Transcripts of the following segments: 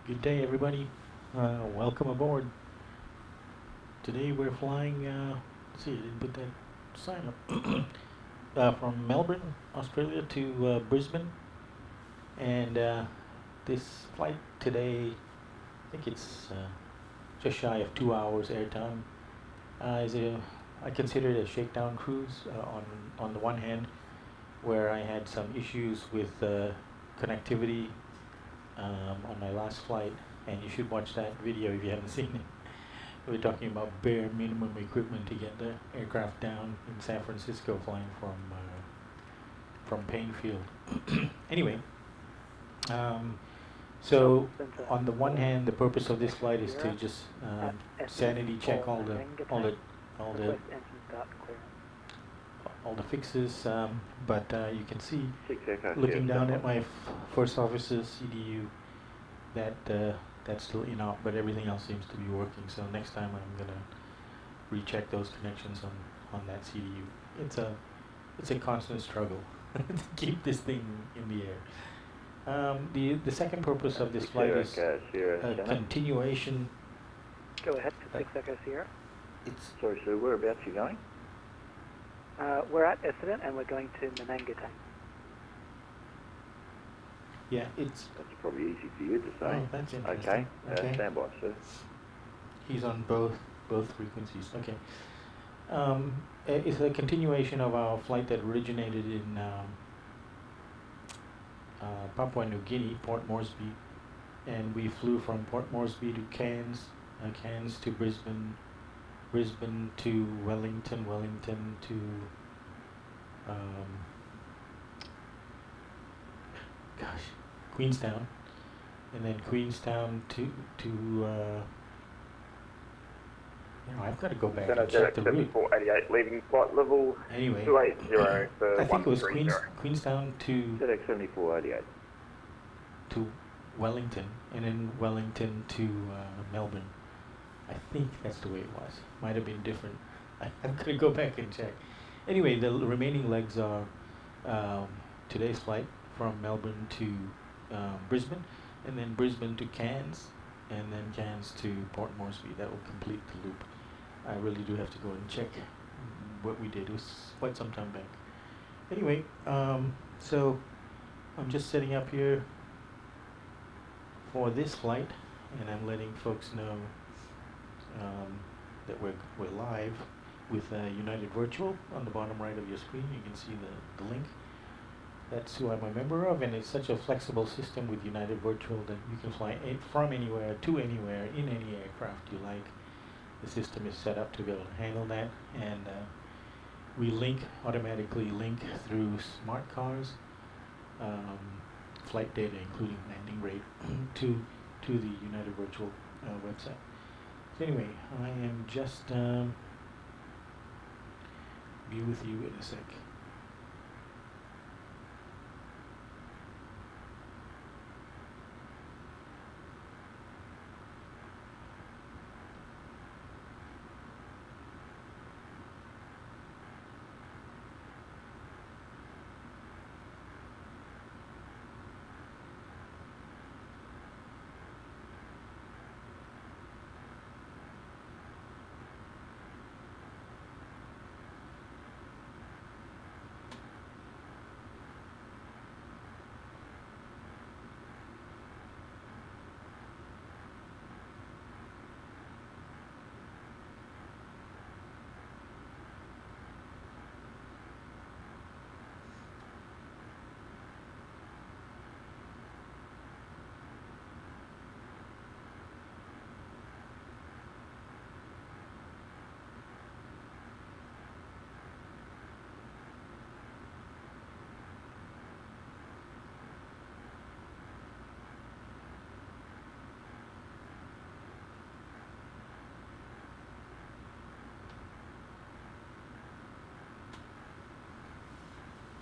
Good day, everybody. Welcome aboard. Today we're flying, let's see, I didn't put that sign up, from Melbourne, Australia to Brisbane. And this flight today, I think it's just shy of 2 hours airtime. I consider it a shakedown cruise on the one hand, where I had some issues with connectivity on my last flight, and you should watch that video if you haven't seen it. We're talking about bare minimum equipment to get the aircraft down in San Francisco, flying from Painfield. Anyway, so on the one hand, the purpose of this flight is to just sanity check all the fixes, but you can see, looking down at my first officer's CDU, that that's still in-op, but everything else seems to be working. So next time I'm gonna recheck those connections on that CDU. It's a constant struggle to keep this thing in the air. The second purpose of this flight is a continuation. Go ahead to 6 Echo Sierra. Sorry, sir, whereabouts are you going? We're at Essendon and we're going to Menangatang. Yeah, that's probably easy for you to say. Oh, that's interesting. Okay, stand by, sir. He's on both frequencies. Okay. It's a continuation of our flight that originated in Papua New Guinea, Port Moresby, and we flew from Port Moresby to Cairns, Cairns to Brisbane, Brisbane to Wellington, Wellington to Queenstown, and then Queenstown to I've got to go back and check the route. 7488 leaving flight level anyway, 280 for I think it was 130. Queenstown to TELEX 7488. to Wellington, and then Wellington to Melbourne. I think that's the way it was. Might have been different. I'm going to go back and check. Anyway, the remaining legs are today's flight from Melbourne to Brisbane, and then Brisbane to Cairns, and then Cairns to Port Moresby. That will complete the loop. I really do have to go and check what we did. It was quite some time back. Anyway, so I'm just setting up here for this flight, and I'm letting folks know that we're live with United Virtual on the bottom right of your screen. You can see the link. That's who I'm a member of, and it's such a flexible system with United Virtual that you can fly from anywhere to anywhere in any aircraft you like. The system is set up to be able to handle that, and we automatically link through smart cars, flight data including landing rate to the United Virtual website. So anyway, I am just be with you in a sec.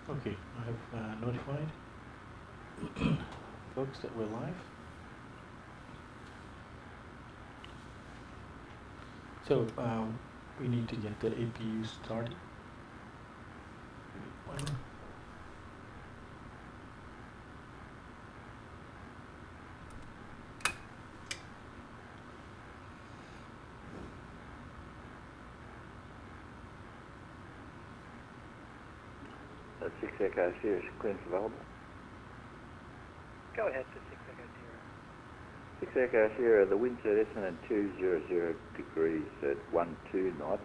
Okay, I have notified folks that we're live. So we need to get the APU started. 6 Echo Sierra, clearance available. Go ahead for 6 Echo 6 Echo Sierra, the wind's at SN 200 degrees at 12 knots.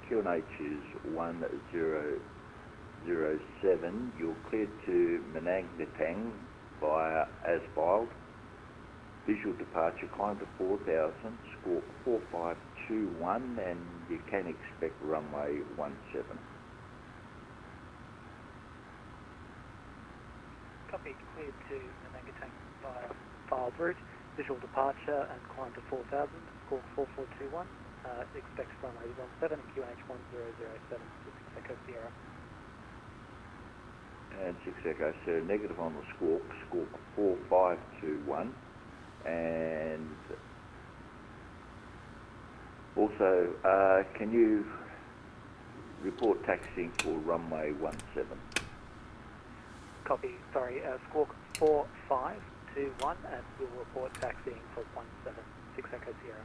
QNH is 1007. You're cleared to Menangatang via as filed. Visual departure, climb to 4000, score 4521, and you can expect runway 17. Copy, cleared to Menangatang via filed route. Visual departure and climb to 4000, score 4421. Expect runway 17 and QNH 1007, 6 Echo Sierra. And 6 Echo Sierra, negative on the squawk, score 4521. And also, can you report taxiing for runway 17? Copy, sorry, squawk 4521 and we'll report taxiing for 17, 6 Echo Sierra.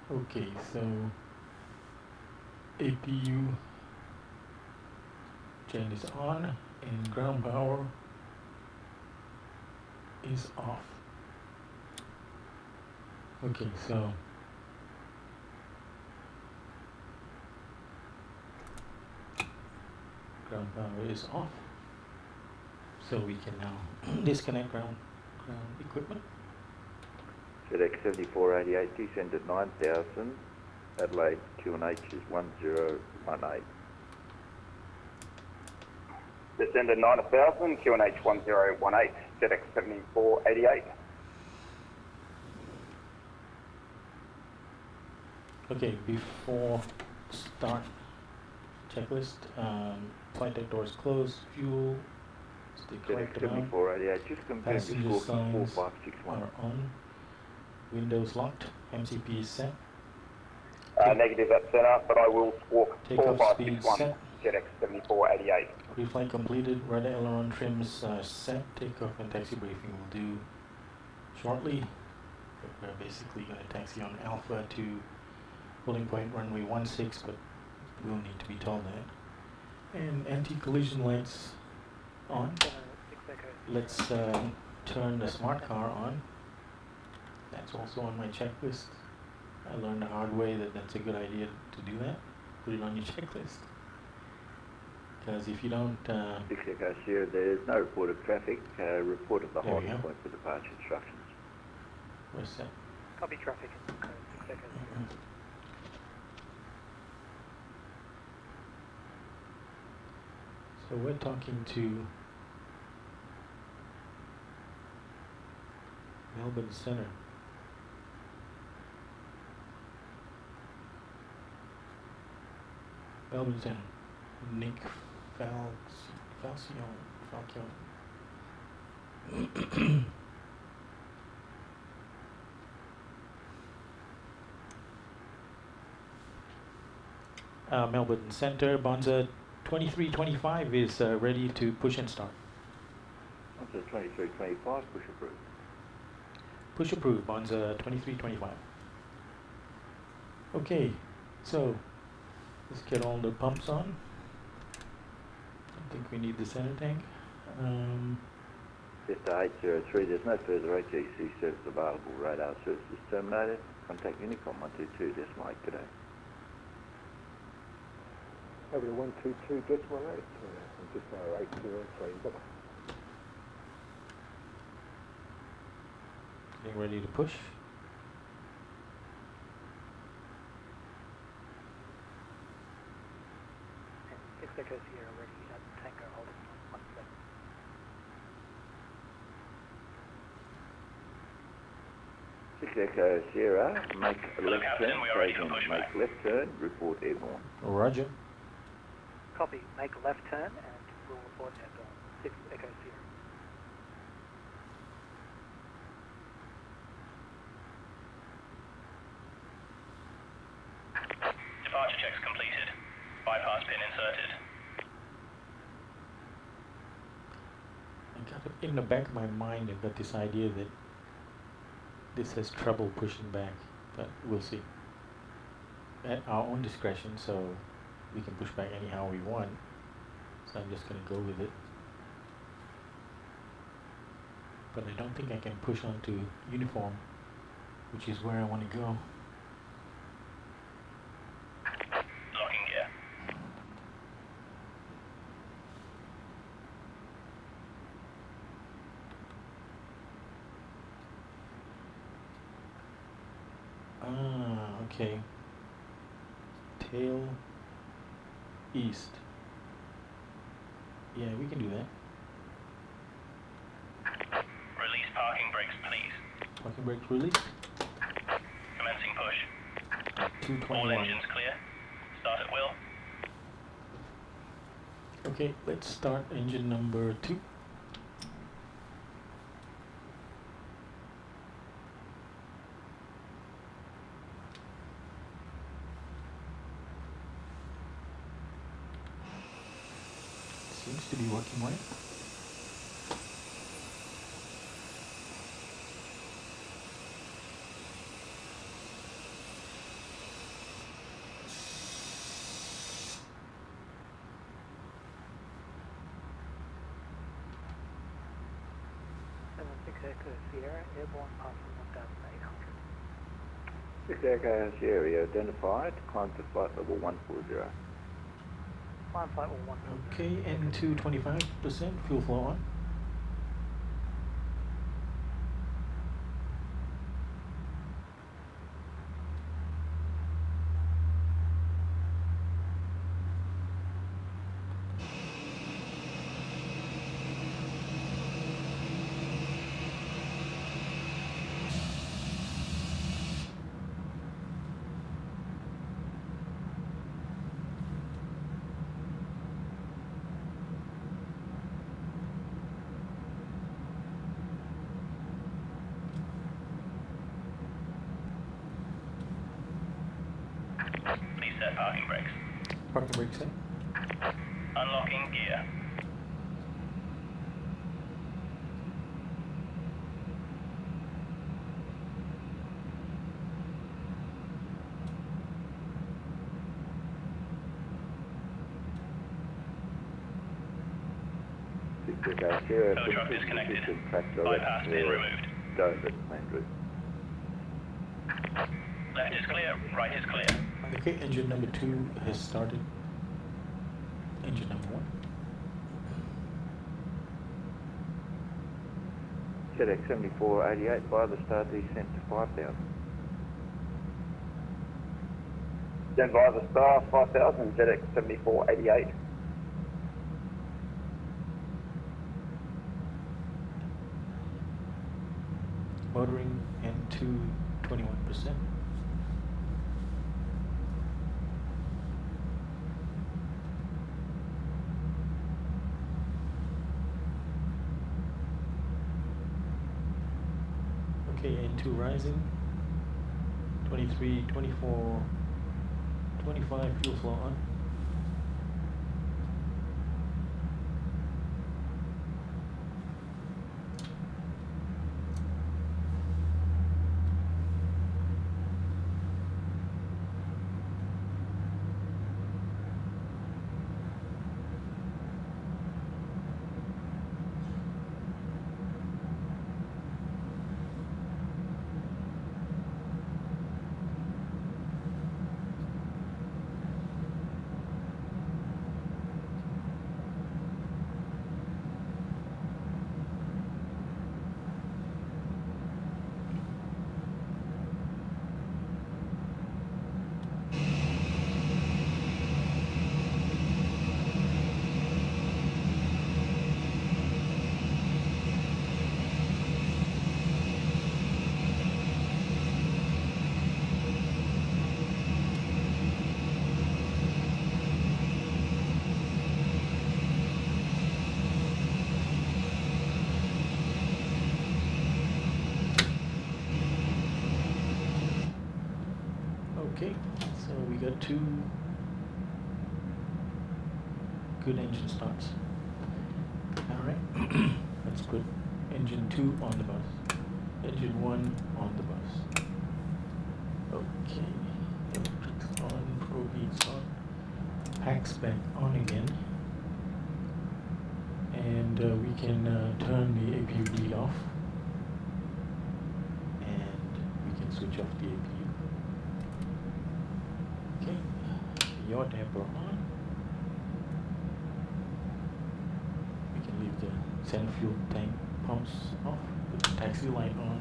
Okay, so APU chain is on and ground power is off. Okay, so ground power is off, so we can now disconnect ground equipment. FedEx 7488, descend at 9000, Adelaide QNH is 1018. Descend at 9000, QNH 1018, FedEx 7488. Okay, before start checklist, flight deck doors closed, fuel is the correct FedEx amount, 7488, just confirm your passenger score signs 4561. are on, windows locked, MCP is set, Negative at center, but I will squawk takeoff speed 4561, set, FedEx 7488. pre-flight completed, rudder aileron trims set, takeoff and taxi briefing will do shortly. We're basically going to taxi on Alpha to holding point runway 16, but we'll need to be told that. And anti-collision lights on. 6 Echo. Let's turn the smart car on. That's also on my checklist. I learned the hard way that that's a good idea to do that. Put it on your checklist. Because if you don't... 6 Echo Sierra, there is no report of traffic. Report of the There we holding go. point for departure instructions. where's that? Copy traffic in 6 Echo Sierra. So we're talking to Melbourne Center. Melbourne Center. Nick Falcion. Melbourne Center, Bonza 2325 is ready to push and start. Onto 2325, push approved. Push approved, Bonza 2325. Okay, so let's get all the pumps on. I think we need the center tank. Delta 803, there's no further ATC service available. Radar service is terminated. Contact Unicom 122 decimal 8 today. Over to 122 decimal 8, and just 803. Getting ready to push. And 6 Echo Sierra ready at Tango holding 17. 6 Echo Sierra, make a left turn, make left turn, report airborne. Roger. Copy, make a left turn and we'll report airborne. 6 Echo Sierra. Departure checks completed. Bypass pin inserted. I got it in the back of my mind. I've got this idea that this has trouble pushing back but we'll see. At our own discretion, so we can push back anyhow we want. So I'm just gonna go with it. But I don't think I can push onto uniform, which is where I want to go. Locking gear. Okay. Tail east. Yeah, we can do that. Release parking brakes, please. Parking brakes released. Commencing push. All 221. engines clear. Start at will. Okay, let's start engine number 2. Seems to be working right. Sierra, airborne passing 1,800. 6 Echo Sierra identified, climb to flight level 140. Climb flight level 140. Okay, N2 25%, fuel flow on. Please set parking brakes. Parking brakes in. Unlocking gear. Tow truck disconnected. Bypass pin removed. Dover, main route. Left is clear, right is clear. Okay, engine number 2 has started. Engine number 1. TELEX 7488 by the start descent to 5,000. Stand by the star 5000, ZX 7488. Motoring N2 21%. Okay, N2 rising. 23, 24, 25 fuel flow on. Okay, so we got 2 good engine starts. Alright, that's good. Engine 2 on the bus. Engine 1 on the bus. Okay, electrics on, probe heats on, packs back on again, and we can turn the APU lead off, and we can switch off the APU. Okay, yaw damper on. We can leave the center fuel tank pumps off, put the taxi light on.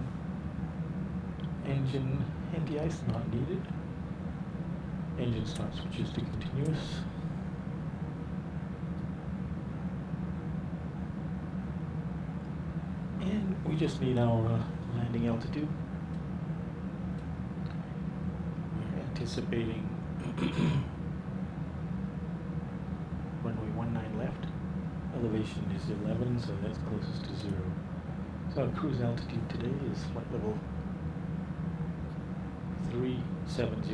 Engine anti-ice not needed. Engine start switches to continuous. And we just need our landing altitude. We're anticipating runway 19 left. Elevation is 11, so that's closest to 0. So our cruise altitude today is flight level 370,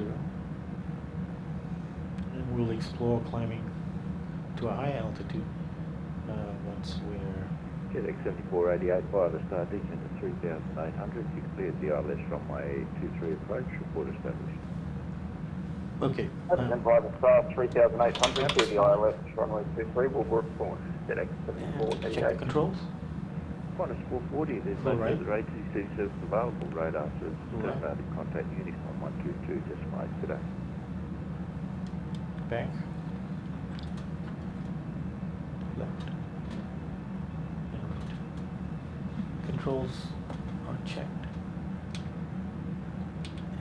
and we'll explore climbing to a high altitude once we're TELEX 7488 via the start descent at 3,800. You cleared the ILS runway 23 approach. Report established. okay. And via the star 3,800 to the ILS runway 23 will respond. TELEX Check the 7488. controls. Qantas 440, there's no Alright. further ATC service available. Radar service Right. terminated. Contact UNICOM 122 decimal 8 today. Back. Left. And right. Controls are checked.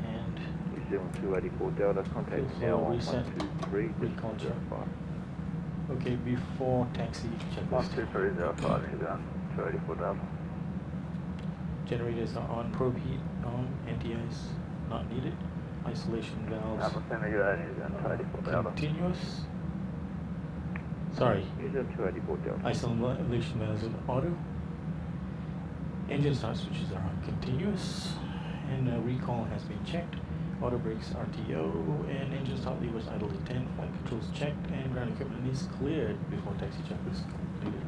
And New Zealand 284 Delta, contact Fuel now flow on reset. 123 Recon check. 05. okay, before taxi checklist. 12305, New Zealand 284 Delta. Generators are on, probe heat on, anti-ice not needed. Isolation valves New Zealand 284 Delta. continuous. Sorry, New Zealand 284 Delta. isolation valves on auto. Engine start switches are on continuous, and recall has been checked. Auto brakes RTO, and engine start levers idle at 10. Flight controls checked, and ground equipment is cleared before taxi check is completed.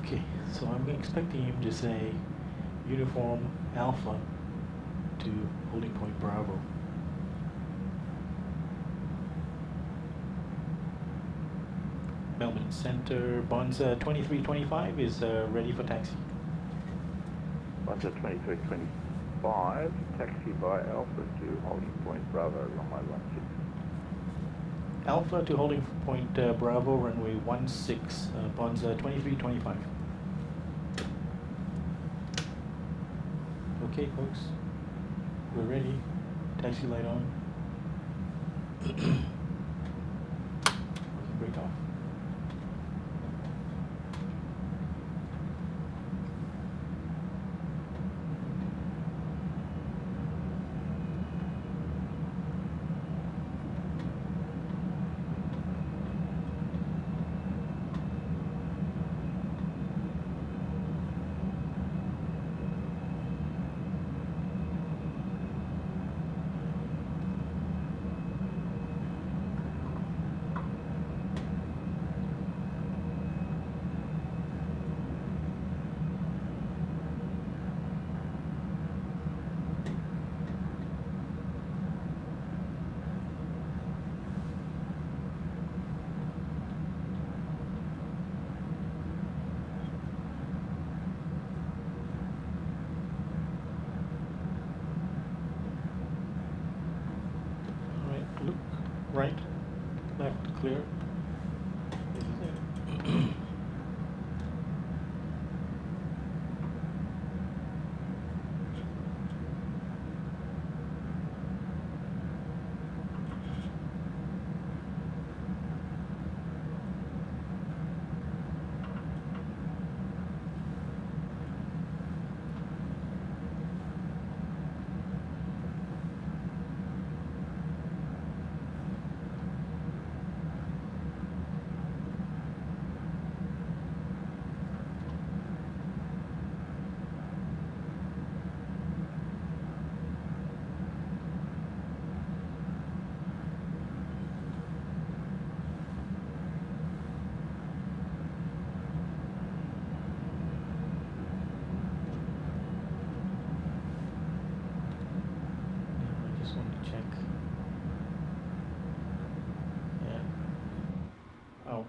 Okay, so I'm expecting him to say uniform Alpha to holding point Bravo. Melbourne Center, Bonza 2325 is ready for taxi. Bonza 2325, taxi by Alpha to holding point Bravo, runway 16. Alpha to holding point Bravo, runway 16, Bonza 2325. Okay, folks, we're ready. Taxi light on. We can break off.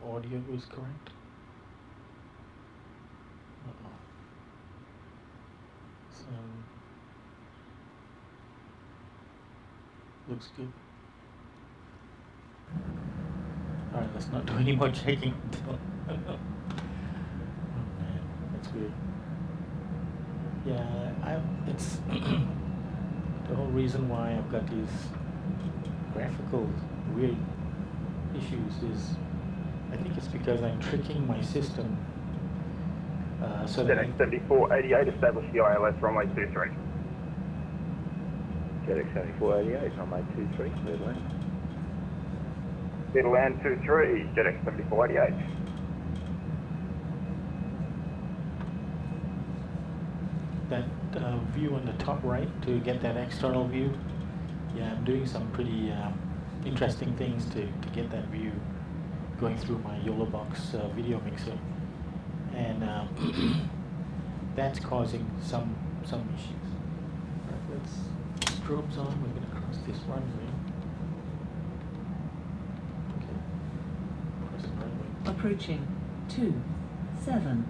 audio is correct. So looks good. Alright, let's not do any more checking. Oh man, that's weird. Yeah, it's the whole reason why I've got these graphical weird issues is I think it's because I'm tricking my system so that TELEX 7488, establish the ILS runway 23. TELEX 7488, runway 23, clear to land. Clear to land 23, TELEX 7488. that view on the top right to get that external view. Yeah, I'm doing some pretty interesting things to get that view going through my YOLOBOX video mixer, and that's causing some issues. Right, let's strobes on. We're going to cross this runway. Okay, crossing runway. Approaching 27.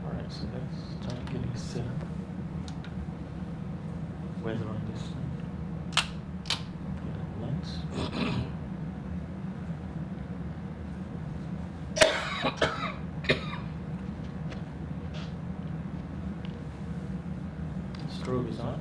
Alright, so let's start getting set up. Weather on this side. Get a lens. Strobe is on.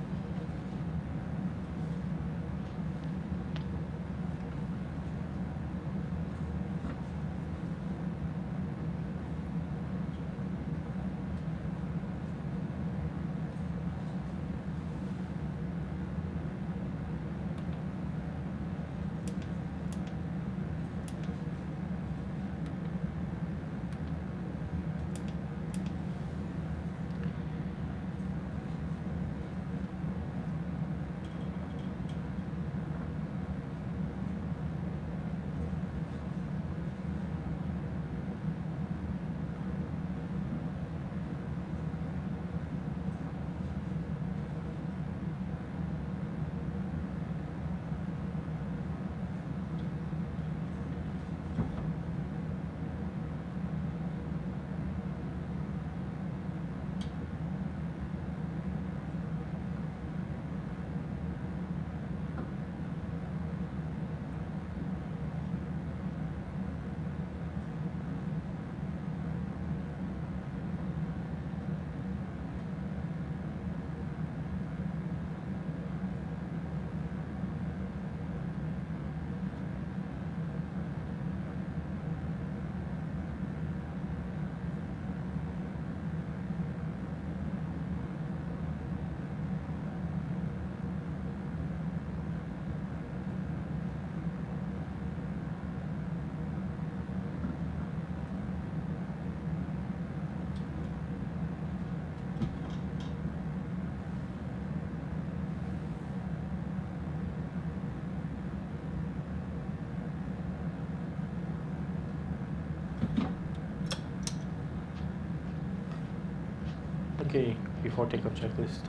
Okay, before takeoff checklist,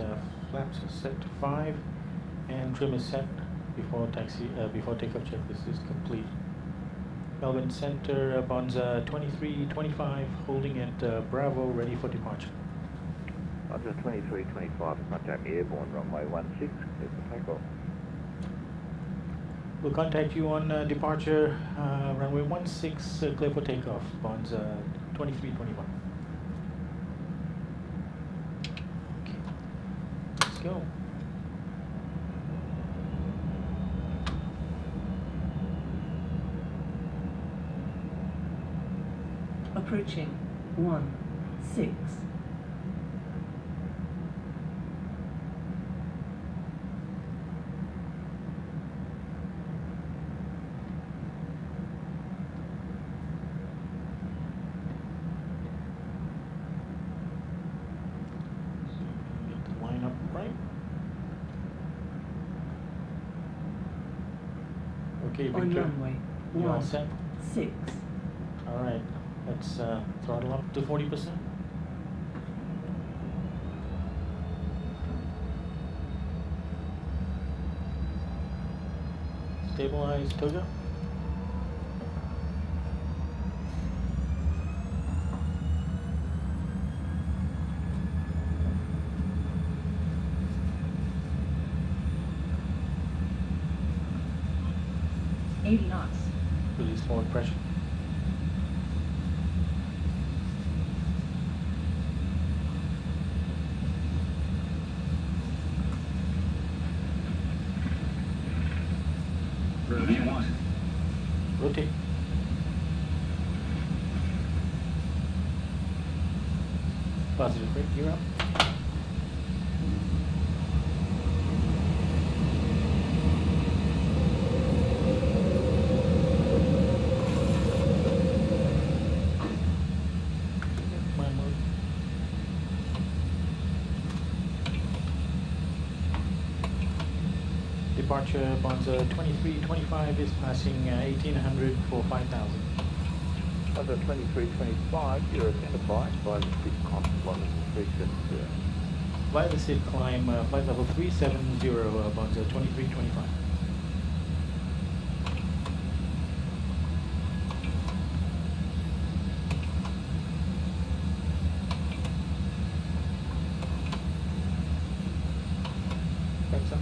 flaps are set to 5 and trim is set before takeoff checklist is complete. Melbourne Center, Bonza 2325, holding at Bravo, ready for departure. Bonza 2325, contact me airborne, runway 16, clear for takeoff. We'll contact you on departure, runway 16, clear for takeoff, Bonza 2325. Okay, let's go. Approaching 16. Get the line up right. Okay, On Victor, runway you all set? 16. All right, let's throttle up to 40%. Stabilize, Toga. knots. Release forward pressure. V1. Rotate. Positive brake, gear up. Climb mode. Departure Bonza 2325 is passing 1800 for 5000. Under 2325, you're identified by the SID climb 370. Via the SID climb, flight level 370, Bonza 2325. Thanks, up.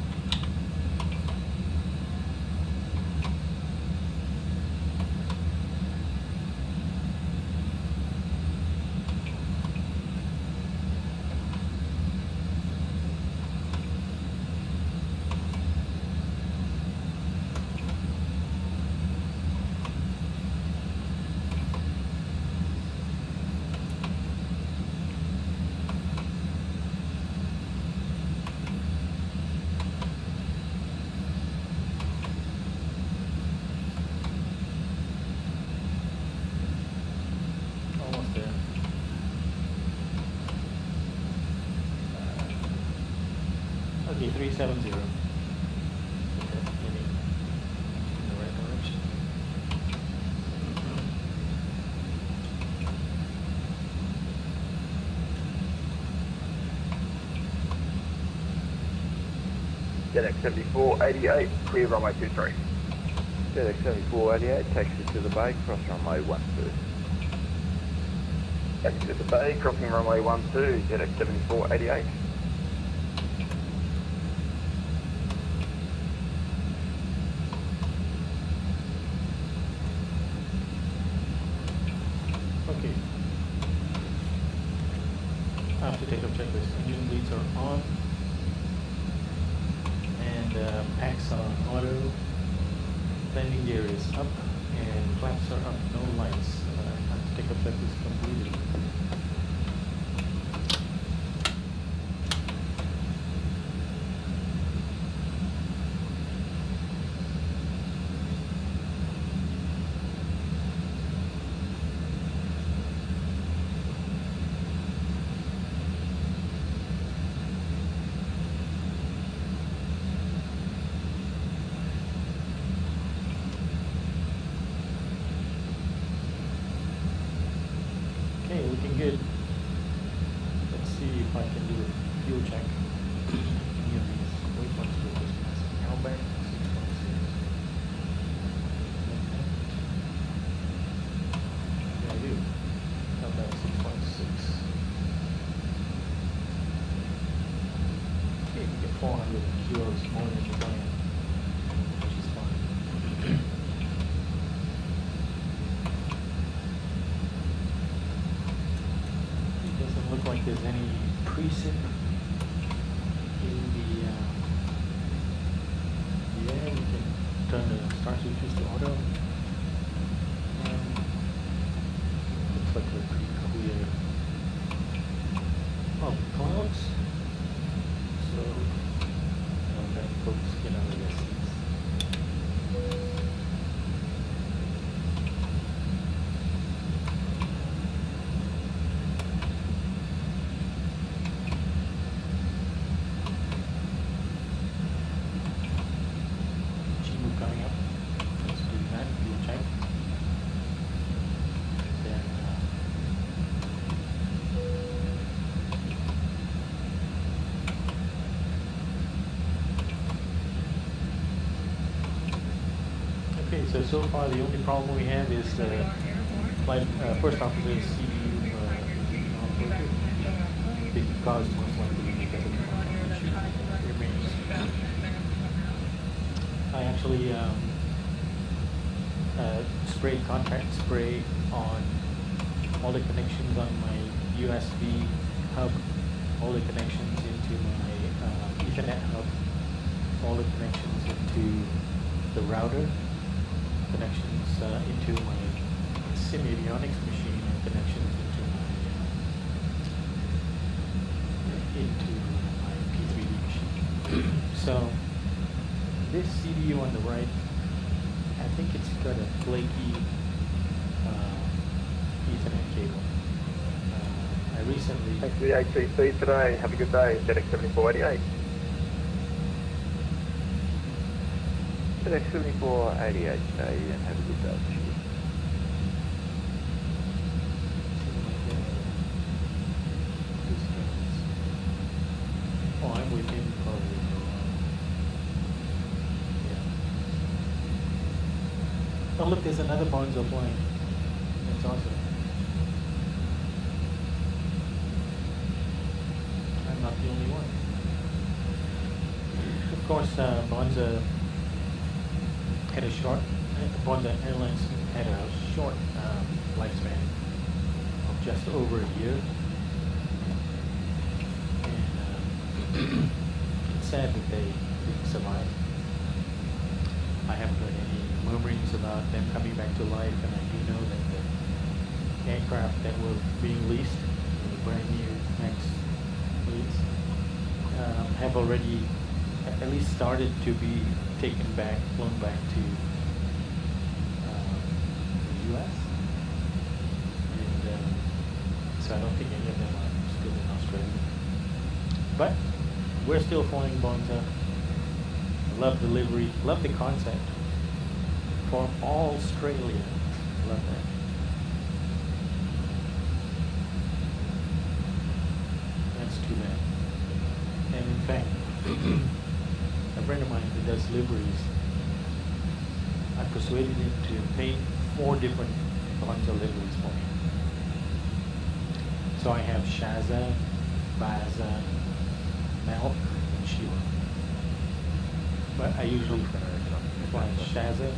Almost there. Okay, 370. Okay, heading in the right direction. TELEX 7488, clear runway 23. TELEX 7488, taxi to the bay, cross runway 12. Taxi to the bay, crossing runway 12, TELEX 7488. Okay. After takeoff checklist, engine bleeds are on, and packs are auto. Landing gear is up, and flaps are up. No lights. After takeoff checklist completed. Okay, looking good. Let's see if I can do a fuel check. Any of these waypoints will just pass. Albert 6.6. Yeah, I do. Albert 6.6. Okay, you get 400 kilos more than you plan, which is fine. It doesn't look like there's any precip in the yeah, we can turn the start switches to auto. And looks like we're pretty clear of clouds. So I'll let folks get out of their seats. Chimu coming up. Let's do that. Fuel check. Then so far the only problem we have is flight first officer's CDU not working because most likely because of the contact issue remains. I actually sprayed contact spray on all the connections on my USB hub, all the connections into my Ethernet hub, all the connections into the router, connections into my Sim-Avionics machine, and connections into my P3D machine. So this CDU on the right, I think it's got a flaky Ethernet cable. I recently... Thanks for the ATC today. Have a good day. FedEx 7488. FedEx 7488 today and have a good day. Oh, I'm with him probably for a while. Yeah. Oh, look, there's another Bonza flying. That's awesome. I'm not the only one. Of course, Bonza had a short, Bonza Airlines had a short lifespan of just over a year. It's sad that they didn't survive. I haven't heard any murmurings about them coming back to life, and I do know that the aircraft that were being leased, the brand new MAX fleets, have already at least started to be taken back, flown back to the US. And so I don't think any of them are still in Australia. But we're still flying Bonza. Love the livery, love the concept. For Australia, love that. That's too bad. And in fact, a friend of mine who does liveries, I persuaded him to paint 4 different Bonza liveries for me. So I have Shaza, Baza, Milk, and Sheila. But I usually fly Shaza.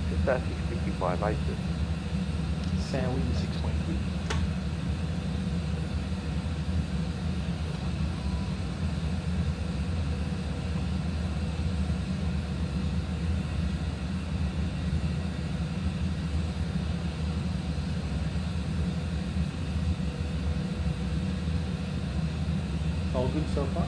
Just that 655 basis. Sally 6.3. All good so far?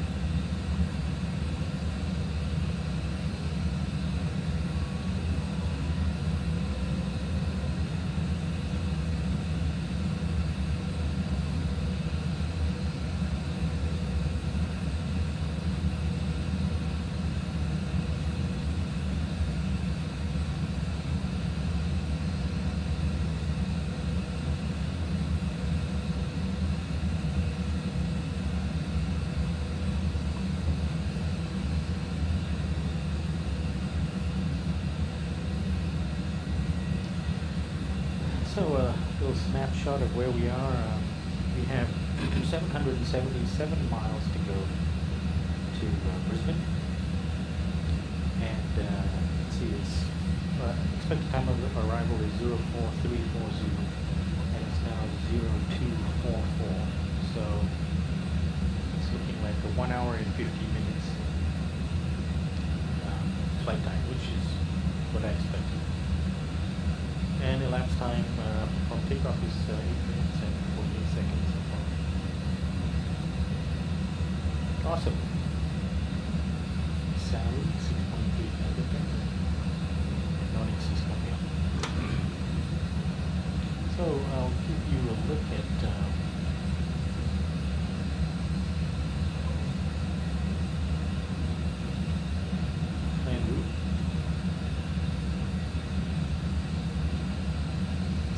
So a little snapshot of where we are. We have 777 miles to go to Brisbane. And let's see, it's expected time of arrival is 04340, and it's now 0244. So it's looking like a 1 hour and 15 minutes flight time, which is what I expected. And elapsed time from takeoff is 8 minutes and 48 seconds so far. Awesome. Sally 6.3 Megapack. Nonix is coming up. So I'll give you a look at plan route.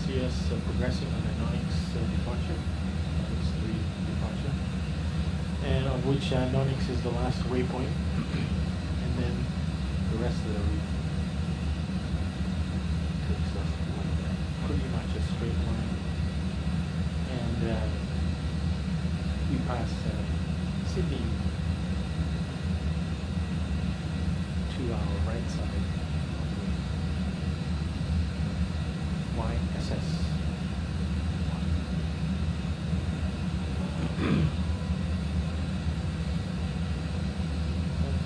See us progressing on the Nonix departure, Nonix 3 departure, and of which Nonix is the last waypoint. then the rest of the route takes us pretty much a straight line, and we pass Sydney to our right side on the YSS.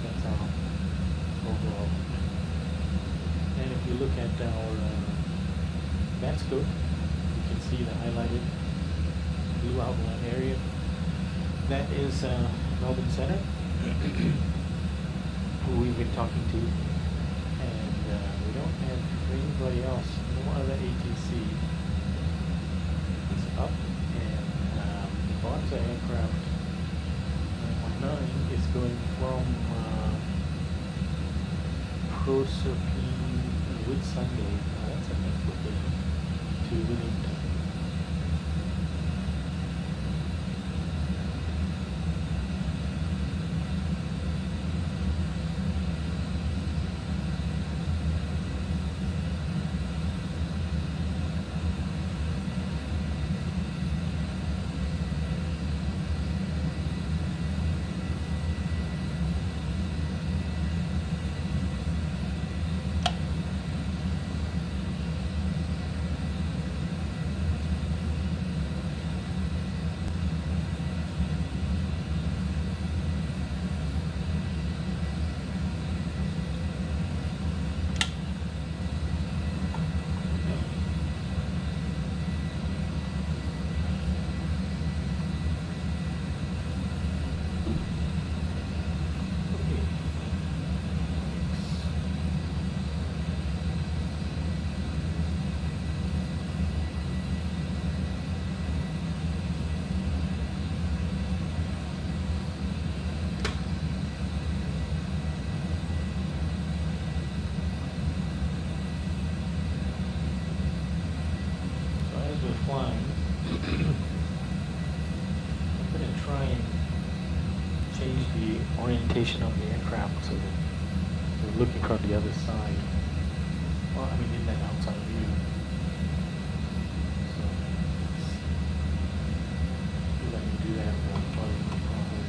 That's our overall. And if you look at our map scope, you can see the highlighted blue outline area. That is Melbourne Center, who we've been talking to, and we don't have anybody else. No other ATC is up, and the Bonza aircraft 919 is going from Proserpine Whitsunday, that's a next location, to Wellington. Flying. I'm going to try and change the orientation of the aircraft so that we're looking from the other side. Well, I mean in that outside view. So let me do that while following the problem.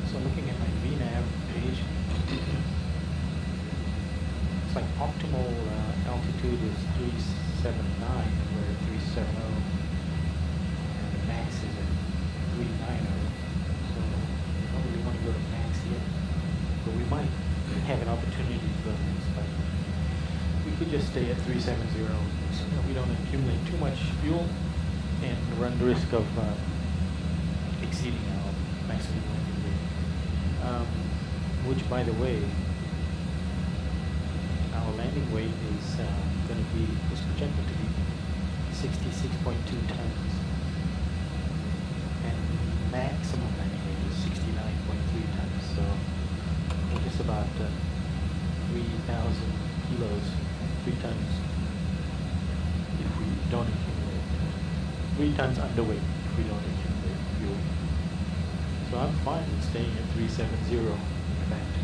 So looking at my VNAV page, it's like optimal altitude is 379, we're at 370, and the max is at 390. So we don't really want to go to max yet, but we might have an opportunity to go to max, but we could just stay at 370 so that we don't accumulate too much fuel and run the risk of exceeding our maximum landing weight. Which, by the way, our landing weight is projected to be 66.2 tons, and maximum landing weight is 69.3 tons. So we're just about 3,000 kilos, 3 tons, if we don't accumulate. 3 tons underweight if we don't accumulate fuel. So I'm fine with staying at 370, in fact.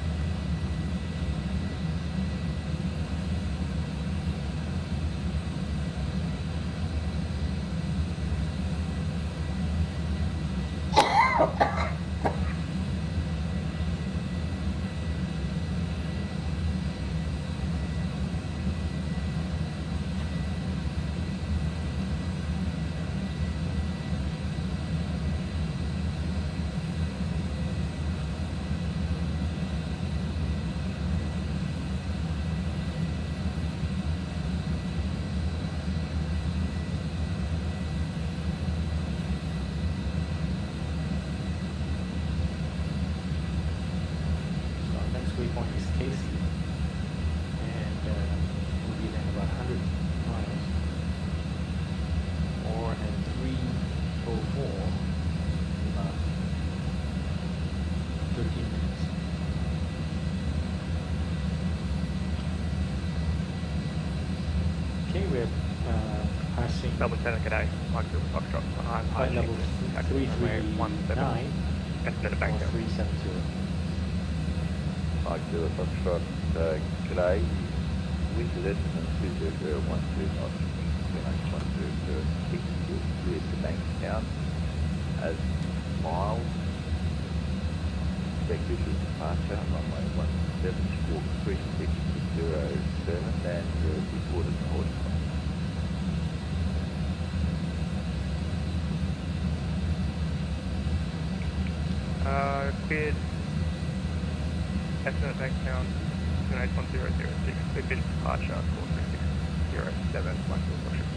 KC, and we'll be then about 100 miles, or at 3:04, about 13 minutes. Okay, we're passing Melbourne Center, g'day. Mike Silver Foxtrot. I'm flight level taxi runway 17. 339 Estimated bank or 370. Mike Silver Foxtrot, g'day. Wind is estimate 20012 knots, QNH 1006, you'll clear to Bankstown as miles. Expect visual departure, runway 17, squawk 3607, and reported the holding point. Cleared. Estimate Bankstown, QNH 1006, clear visual departure, squawk 3607, Mike Silver Foxtrot.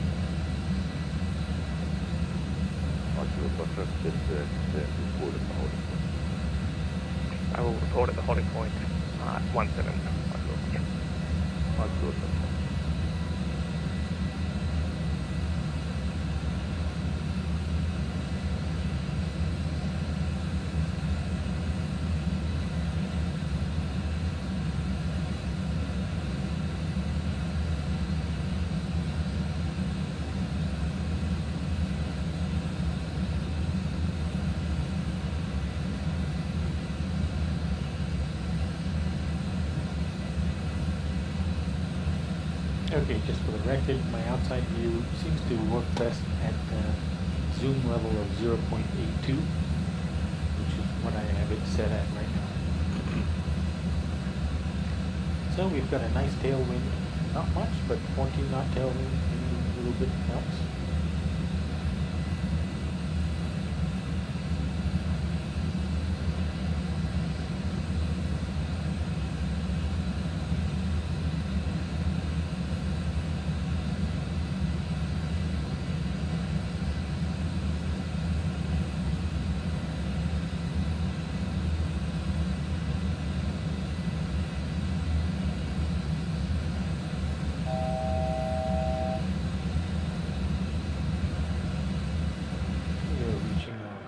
Mike Silver Foxtrot, just reported the holding point. I will report at the holding point, 17, Mike Silver Foxtrot. Mike Silver Foxtrot. Okay, just for the record, my outside view seems to work best at zoom level of 0.82, which is what I have it set at right now. So we've got a nice tailwind, not much, but 14 knot tailwind, maybe a little bit helps.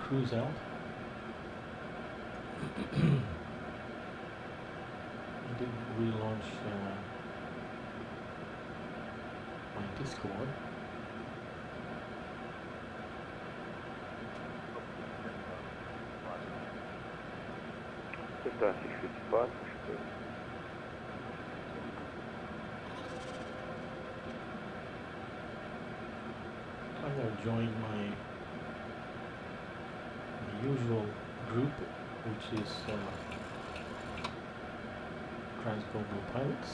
Cruise out. I didn't relaunch my Discord. Just 655. I'm going to join my usual group, which is Transglobal Pilots.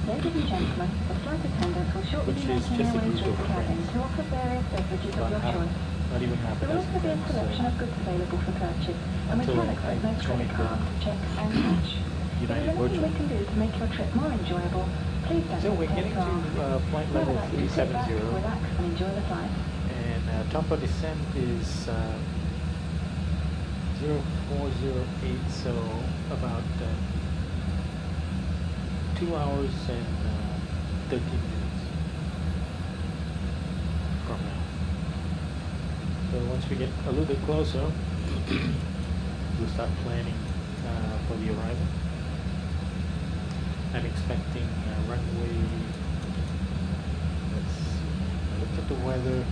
Ladies and gentlemen, the flight attendant will shortly be making their way through the cabin to offer various beverages of your choice. Not even half a There will dozen also be a friends, selection of goods available for purchase, and until mechanics I with most credit joined cards, checks and cash. If there's United anything Virtual. we can do to make your trip more enjoyable, please don't So we're hesitate getting to ask. to flight We'd level like you to sit back, 370, relax and enjoy the flight. and top of descent is 0408, so about 2 hours and 13 minutes from now. So once we get a little bit closer, we'll start planning for the arrival. I'm expecting runway, let's see, I looked at the weather.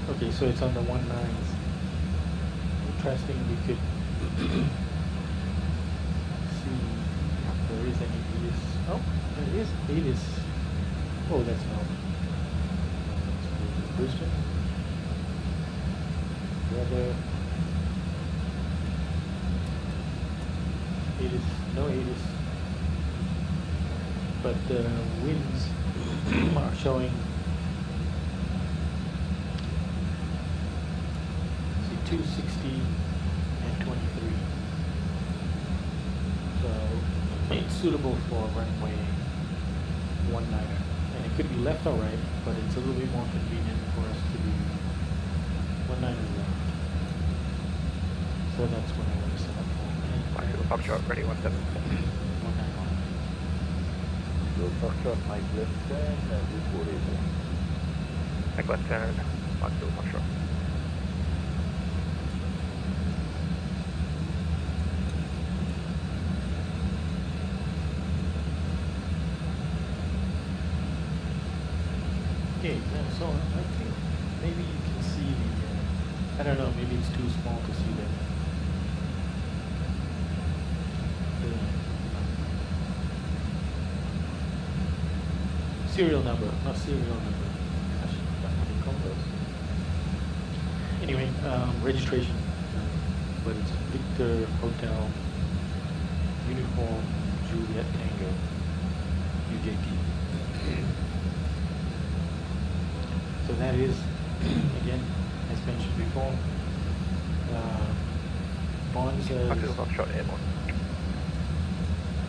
Okay, so it's on the 19s. Interesting, we could see if there is any ATIS. Oh, there is ATIS. Oh, that's Melbourne. Brisbane. Weather. ATIS, no ATIS. But the winds are showing 260 and 23. So it's suitable for runway 19er. And it could be left or right, but it's a little bit more convenient for us to do 19er left. So that's what I want to set up. top shot, ready 17. 191. Your top shot, make left turn, report airborne. Make left turn, Mike Zulu top shot. Okay, so I think maybe you can see the, I don't know, maybe it's too small to see that. Serial number, not serial number. Gosh, that's what they call those. Anyway, registration, but it's Victor Hotel Uniform Juliet Tango UJT. So that is, again, as mentioned before,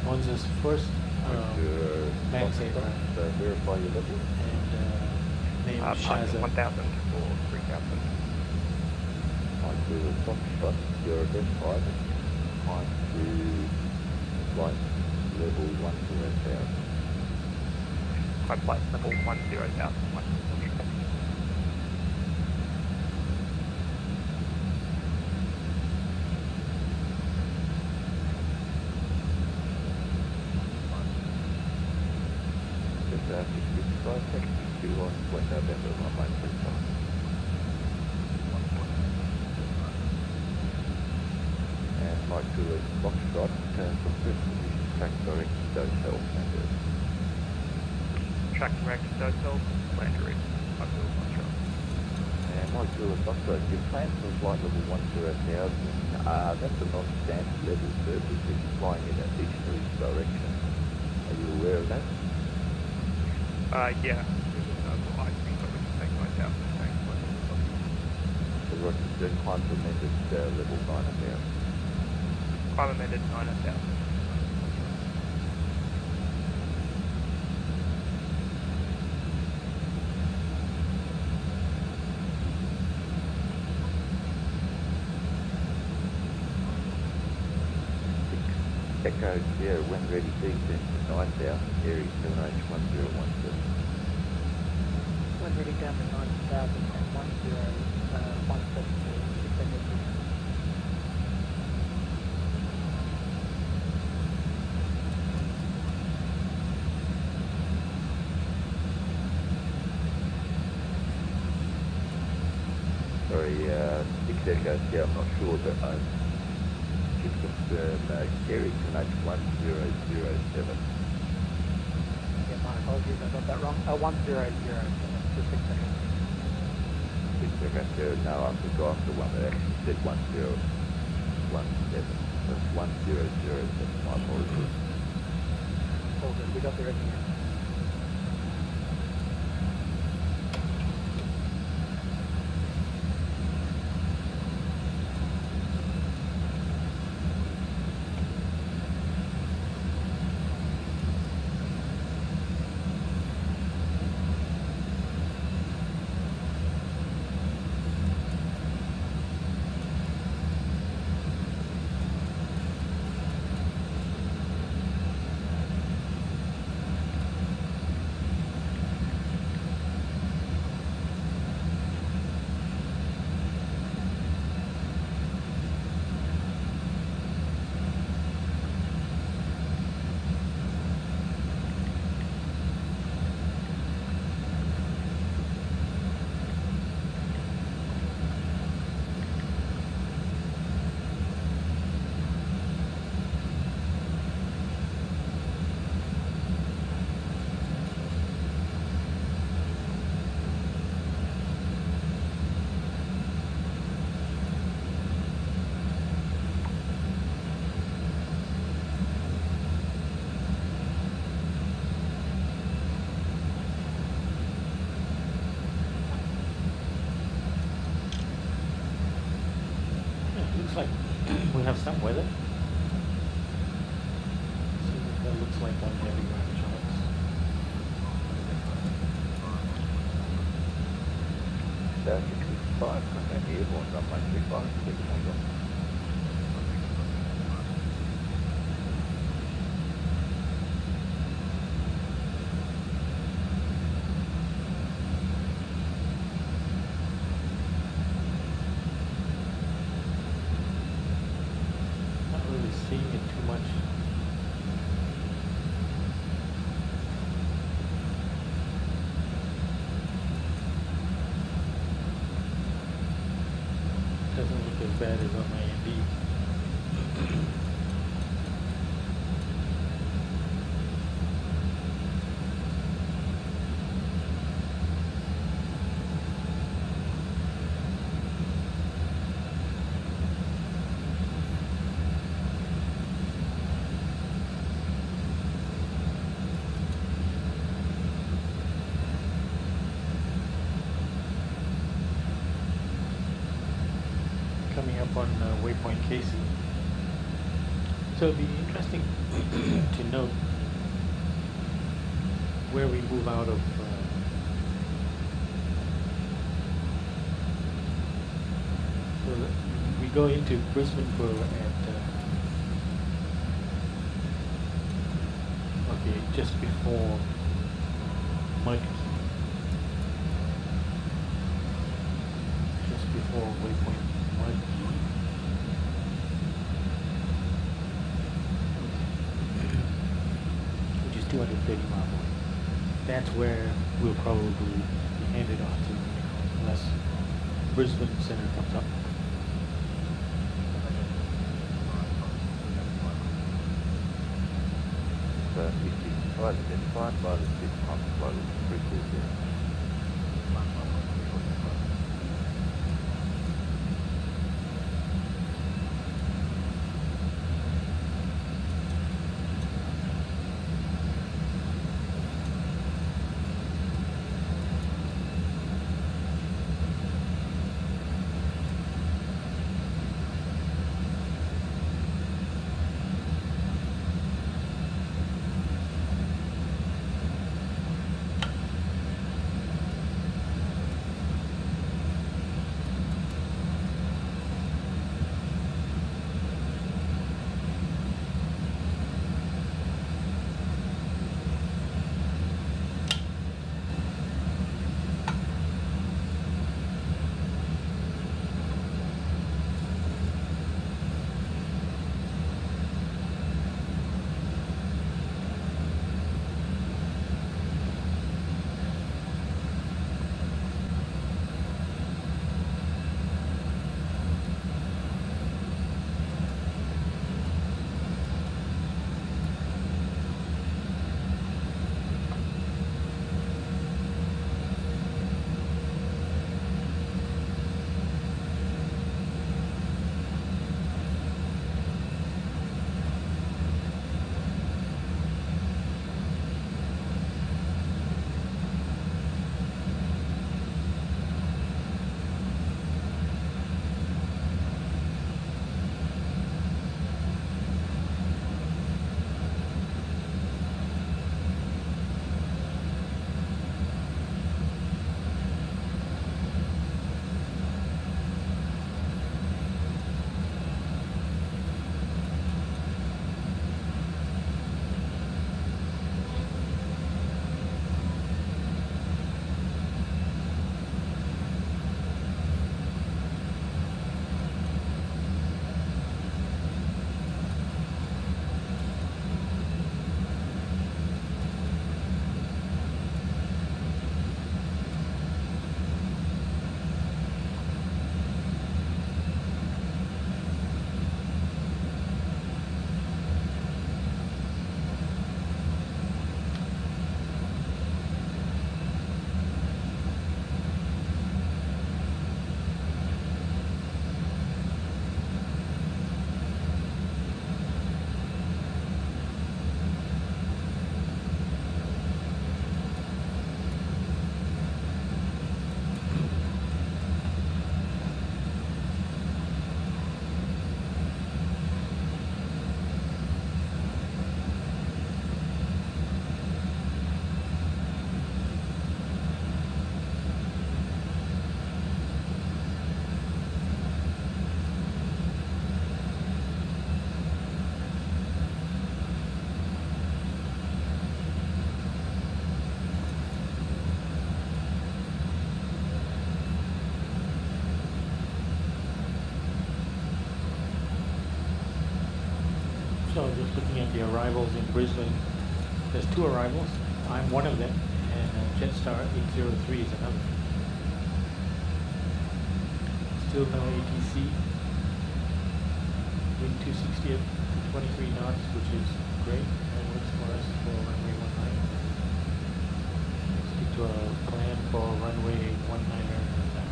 Bonza's first max aircraft. Verify your level. And name Shaza. 1000 or 3000. Mike Zulu top shot, you're identified. Climb to flight level 10,000. Climb flight level 10,000. And Mike Zulu Foxtrot, turn from first position, track direct to hotel, and Track direct to hotel, land direct, Mike Zulu Foxtrot. And Mike Zulu Foxtrot, your plans for flight level 10,000, that's a non-standard level service, it's flying in an east-to-east direction. Are you aware of that? Yeah. I think that we can take 9,000 tanks. So Roger, then climb to amended level 9,000. Climb amended 9,000. Echo Sierra, when ready, descend to 9,000, Aries 7H1017. When ready down to 9,000 and 10,174, 6 Sorry, 6 Echo Sierra, I'm not sure, but I should confirm Aries 7H1007. Yeah, my apologies, I got that wrong. 1007, just 6 seconds. 6 Echo Sierra, no, I forgot the one that actually said 1017. That's 1007, my apologies. All good, we got the rest of it. Like we have some weather. See what that looks like on the avionics charts. That's 65, contact airborne, 135, seeing it too much. Doesn't look as bad as on my MB. Coming up on waypoint Casey. So it'd be interesting to note where we move out of so we go into Brisbane FIR at okay, just before Mudkey. Just before waypoint Mudkey. Which is 230 miles away. That's where we'll probably be handed off to UNICOM unless Brisbane Center comes up. So if you try to identify by the 6 times flow, 340. So just looking at the arrivals in Brisbane, there's 2 arrivals. I'm one of them, and Jetstar 803 is another. Still no ATC. Wind 260 at 23 knots, which is great. That works for us for runway 19. Stick to a plan for runway 19er left.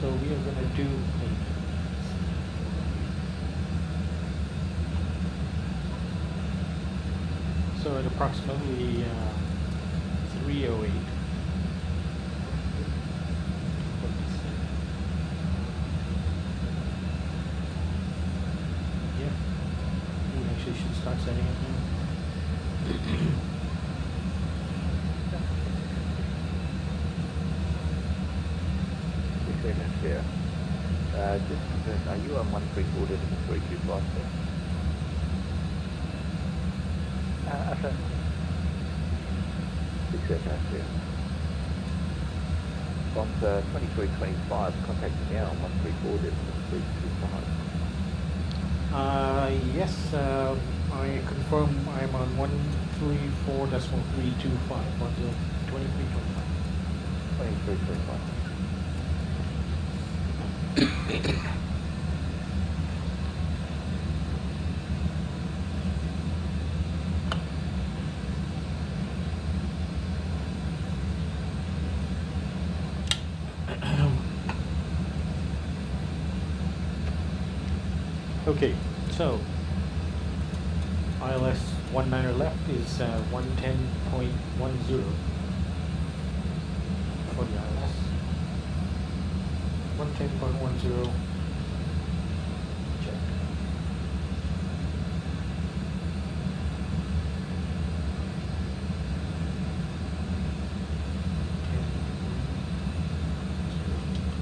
So we are going to do so at approximately 3:08. Yeah, we actually should start setting it now. Here. Just are you on 134 decimal 325 there? Affirmative. 6 here. Bonza 2325, contact me now on 134 decimal 325. Yes, I confirm I'm on 134.325, 2325. 2325. Okay, so ILS 19er left is 110.10 for the ILS. 110.10 check.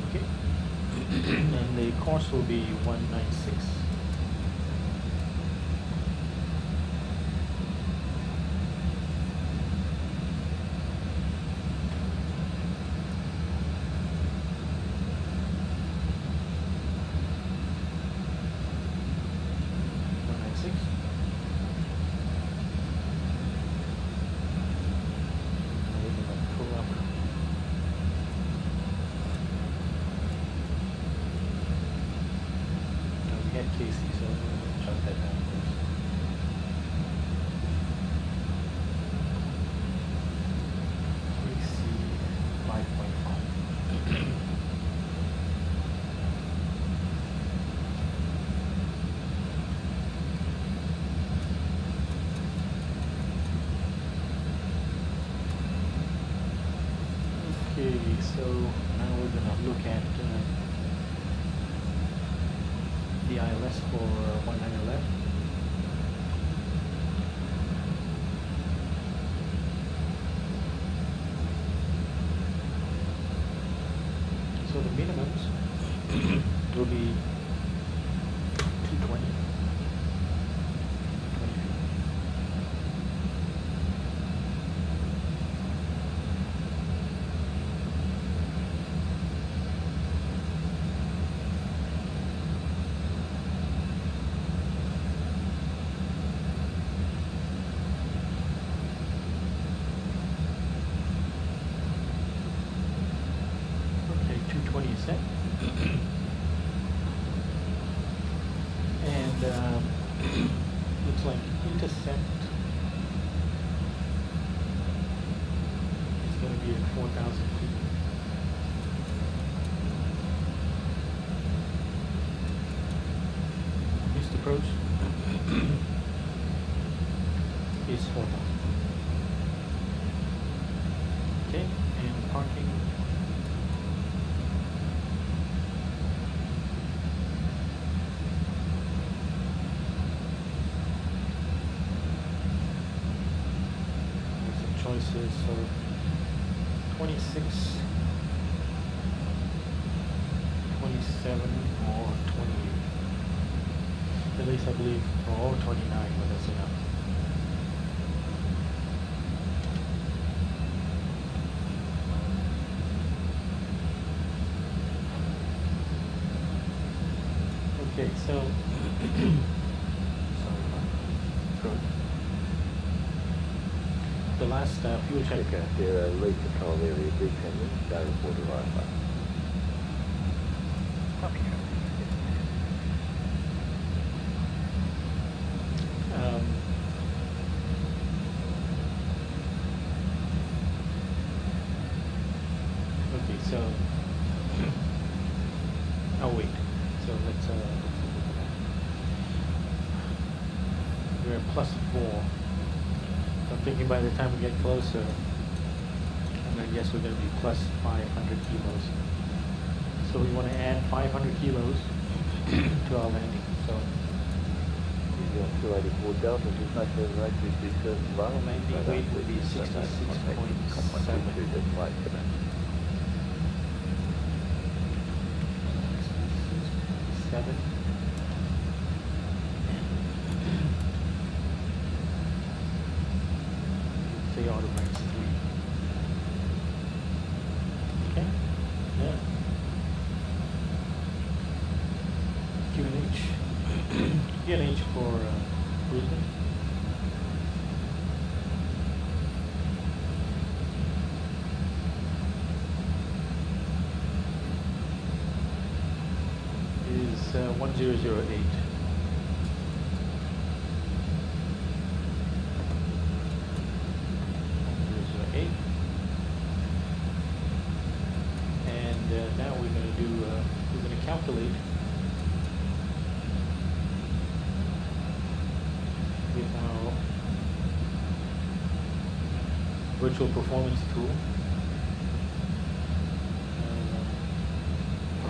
Okay. And the course will be 196. Okay, so now we're going to look at the ILS for 19er left. So the minimums will be 220. 220 set. And looks like intercept is going to be at 4,000 feet. Missed approach is 4,000. Okay, and parking. Choices, so 26, 27, or 28. At least I believe, oh, 29, but that's enough. Okay, so sorry about that. The last fuel check. Aircraft Air lead control area descending, go report arrival. Okay, so oh wait, so let's look at that. We're at +4. I'm thinking by the time we get closer, I'm gonna guess we're gonna be plus 500 kilos. So we want to add 500 kilos to our landing. So 284 Delta, there's no further rate to be certain level. landing weight would be 66.7. Say automax 3. Okay. Yeah. QNH for Brisbane. Is 1008. And now we're going to do, we're going to calculate with our virtual performance tool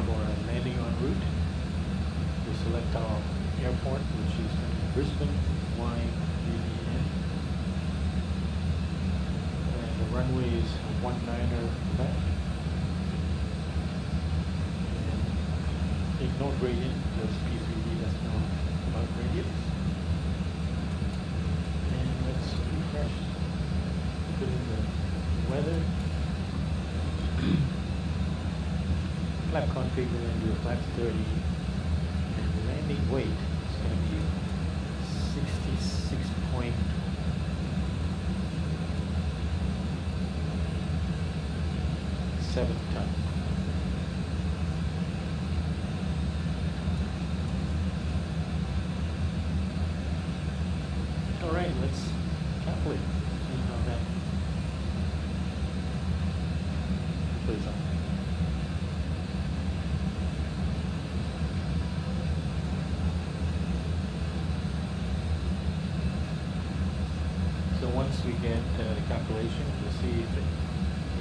for landing en route. We select our airport, which is Brisbane YBBN, and the runway is 19er left. And ignore gradient because P3D doesn't know about gradients. And let's refresh. Put in the weather. Flap config, we're going to do a flap 30. And the landing weight is going to be 66.7 tons. All right, let's calculate. See how that plays out. So once we get the calculation, we'll see if it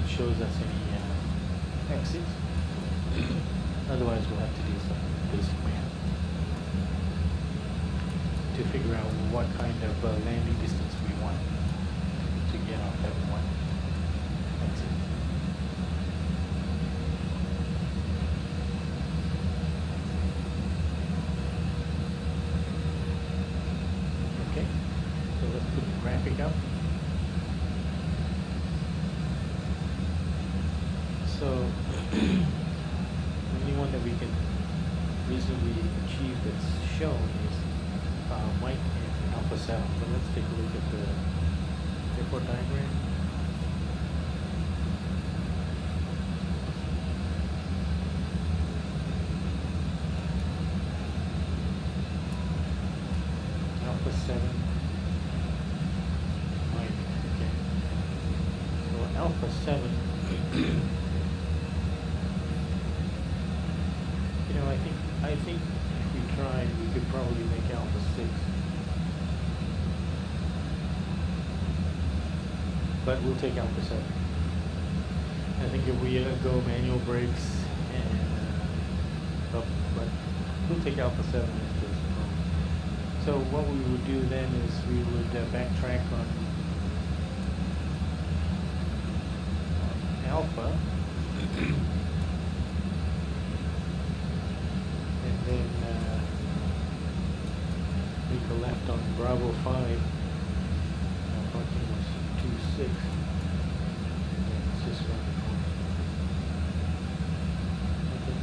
shows us any exits. Otherwise, we'll have to do some basic math to figure out what kind of landing distance we want to get off that one exit. Okay, so let's put the graphic up. So the only one that we can reasonably achieve that's shown is Mike and Alpha 7. But let's take a look at the airport diagram. Alpha 7. Mike. Okay. So Alpha 7. You know, I think if we tried, we could probably make Alpha 6. But we'll take Alpha 7. I think if we go manual brakes and up, but we'll take Alpha 7 as this. So what we would do then is we would backtrack on Alpha. And then take a left on Bravo 5. Parking was 26. It's just around the corner. Okay.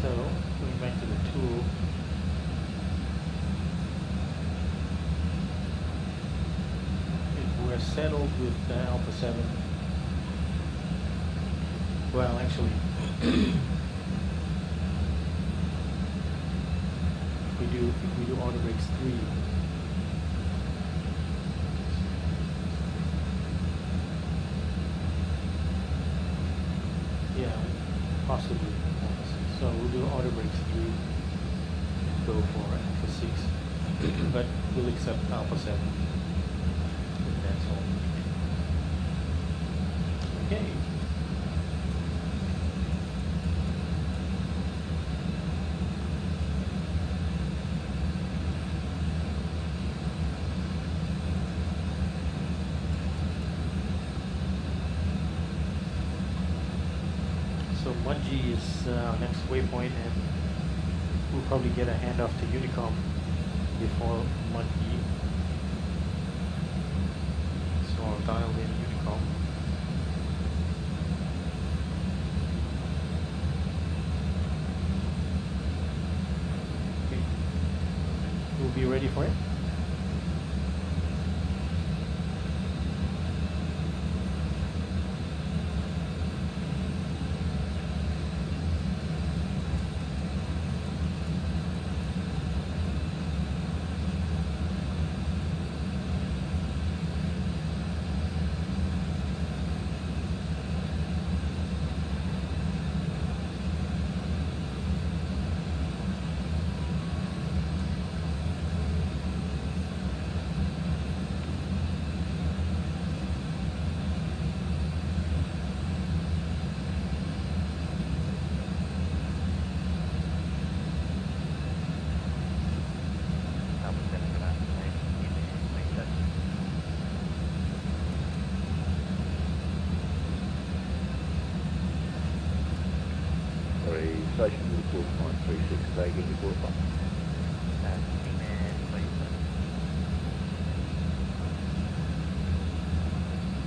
So, going back to the tool. If we're settled with Alpha 7, well, actually, if we do auto brakes 3. Yeah, possibly. So we'll do auto brakes 3 and go for Alpha 6, but we'll accept Alpha 7 if that's all. Okay. So Mungie is our next waypoint, and we'll probably get a handoff to UNICOM before Mungie. So I'll dial in UNICOM. Okay. We'll be ready for it. Station with 4936, taking your board up.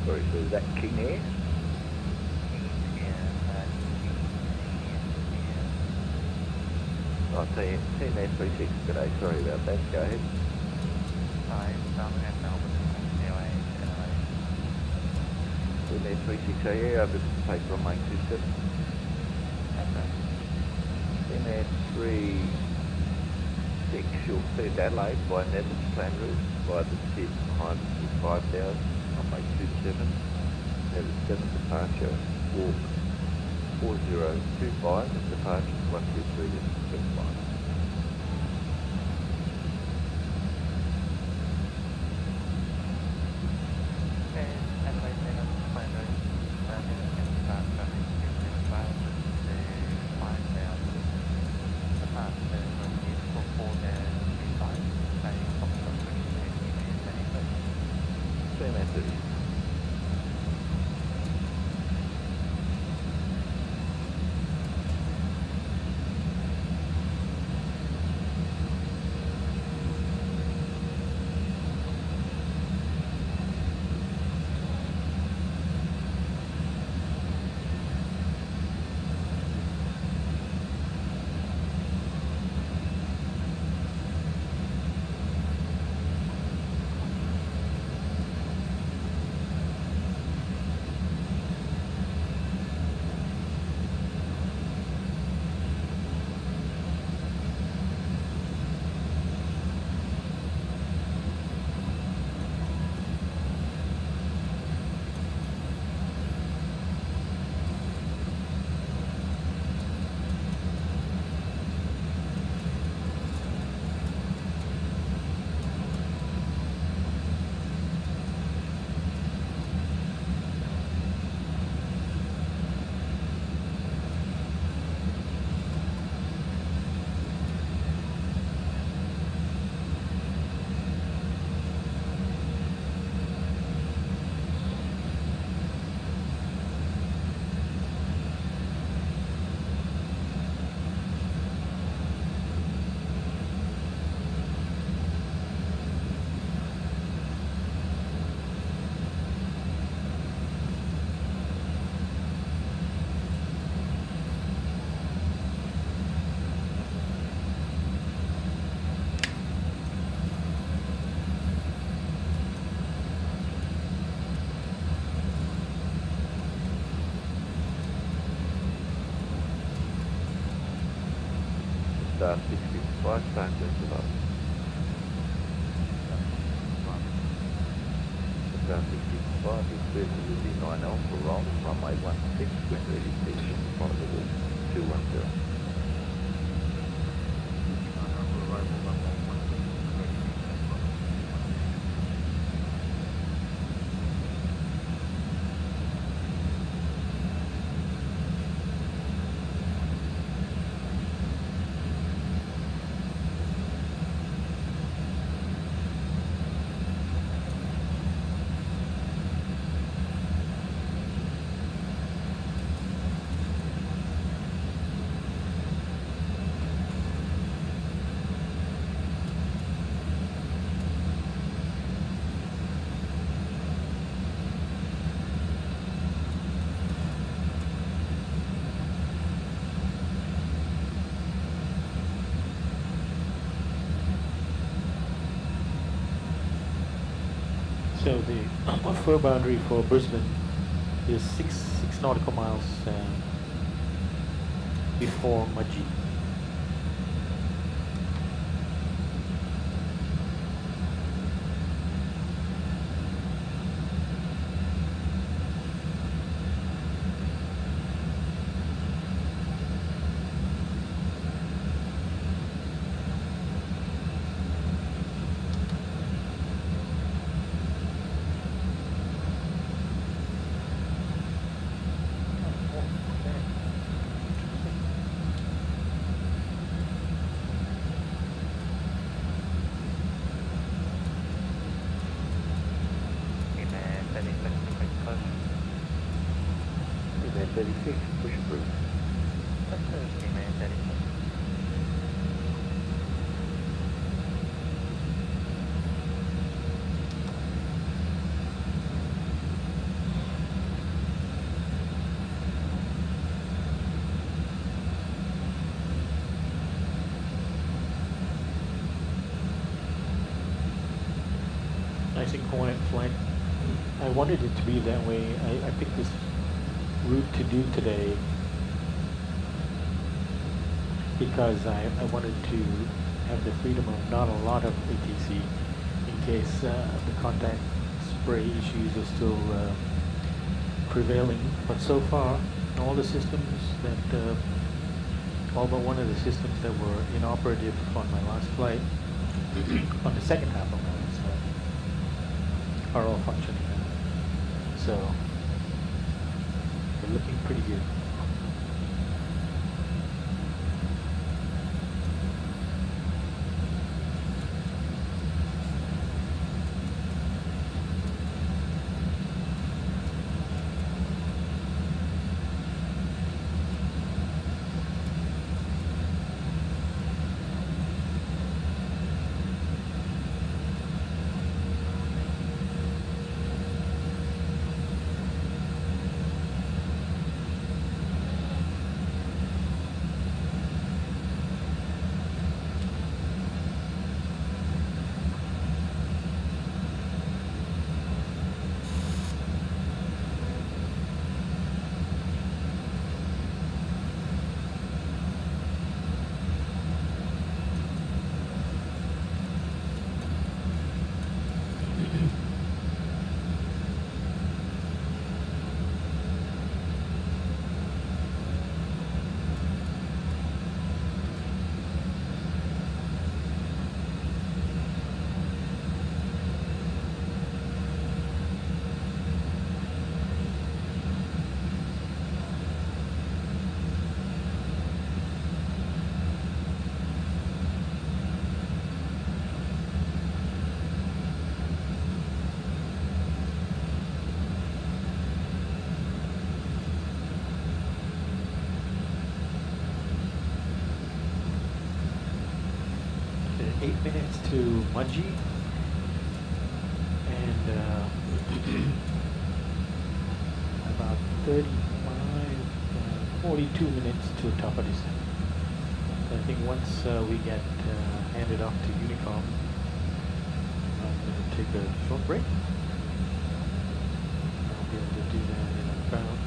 Sorry, so is that King Air? Oh, Team Air 36, g'day, sorry about that, go ahead. Hi, Melbourne Team Air 36, are you over to paper on main 27? Team Air 36, you'll clear Adelaide by Netherlands plan route by the SID behind 5000 on May 27. Level 7 departure, walk 4025 and departure 123 to 25. star 655, start clear to low. Star 655 is clear to Lucy 9 Alpha roll, runway 16, wind ready, section, flight level 210. So the FIR boundary for Brisbane is 6 nautical miles before Mudgee. Event 36, push approved. Email 36. Nice and quiet flight. I wanted it to be that way. I picked this route to do today because I wanted to have the freedom of not a lot of ATC in case the contact spray issues are still prevailing. But so far, all the systems that, all but one of the systems that were inoperative on my last flight, on the second half of my last flight, are all functioning now. So, they're looking pretty good. Okay, 8 minutes to Mudgee, and about 42 minutes to Tapa Descent. I think once we get handed off to UNICOM, I'm going to take a short break. I'll be able to do that in about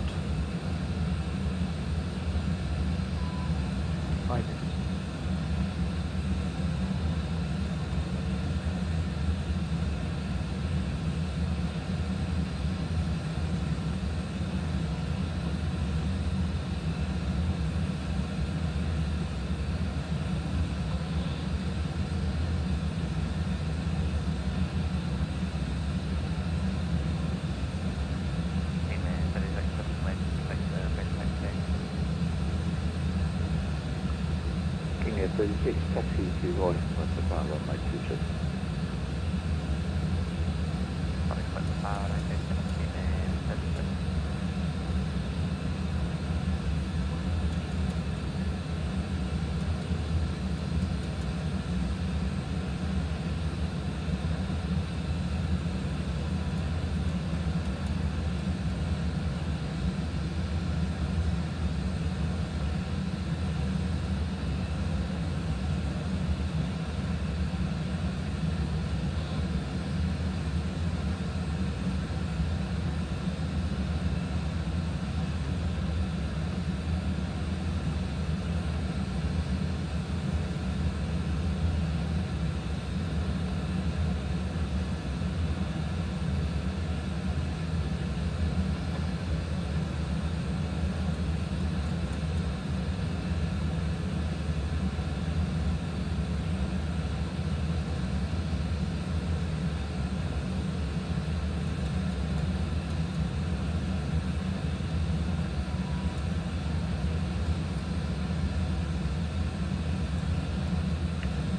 5 minutes. Air 36, taxi to right, what's the bar runway 26. Sorry, but okay, 17 and 37.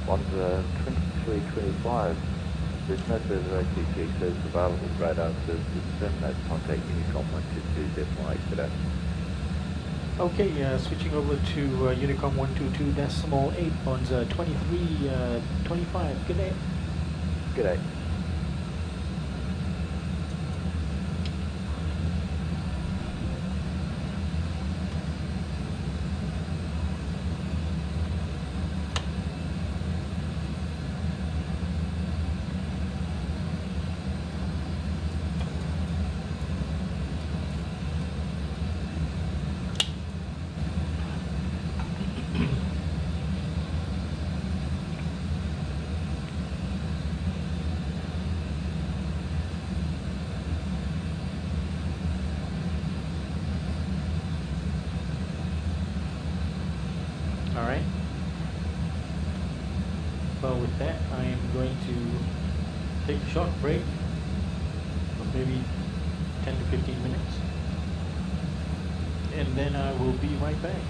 Bonza 2325. There's no further ATC service available. Radar services terminate. Contact Unicom 122 FY today. Okay, switching over to Unicom 122.8, Bonza 2325. Good day. Good day. Alright. Well, with that, I am going to take a short break of maybe 10 to 15 minutes. And then I will be right back.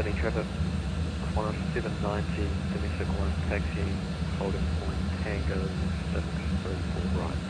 Sydney traffic, Qantas 790, domestic one taxi, holding point Tango 634 right.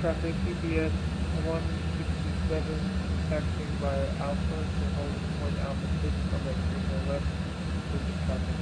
Traffic EPS 167, taxiing via Alpha to holding point Alpha 6 on the signal left, switching traffic.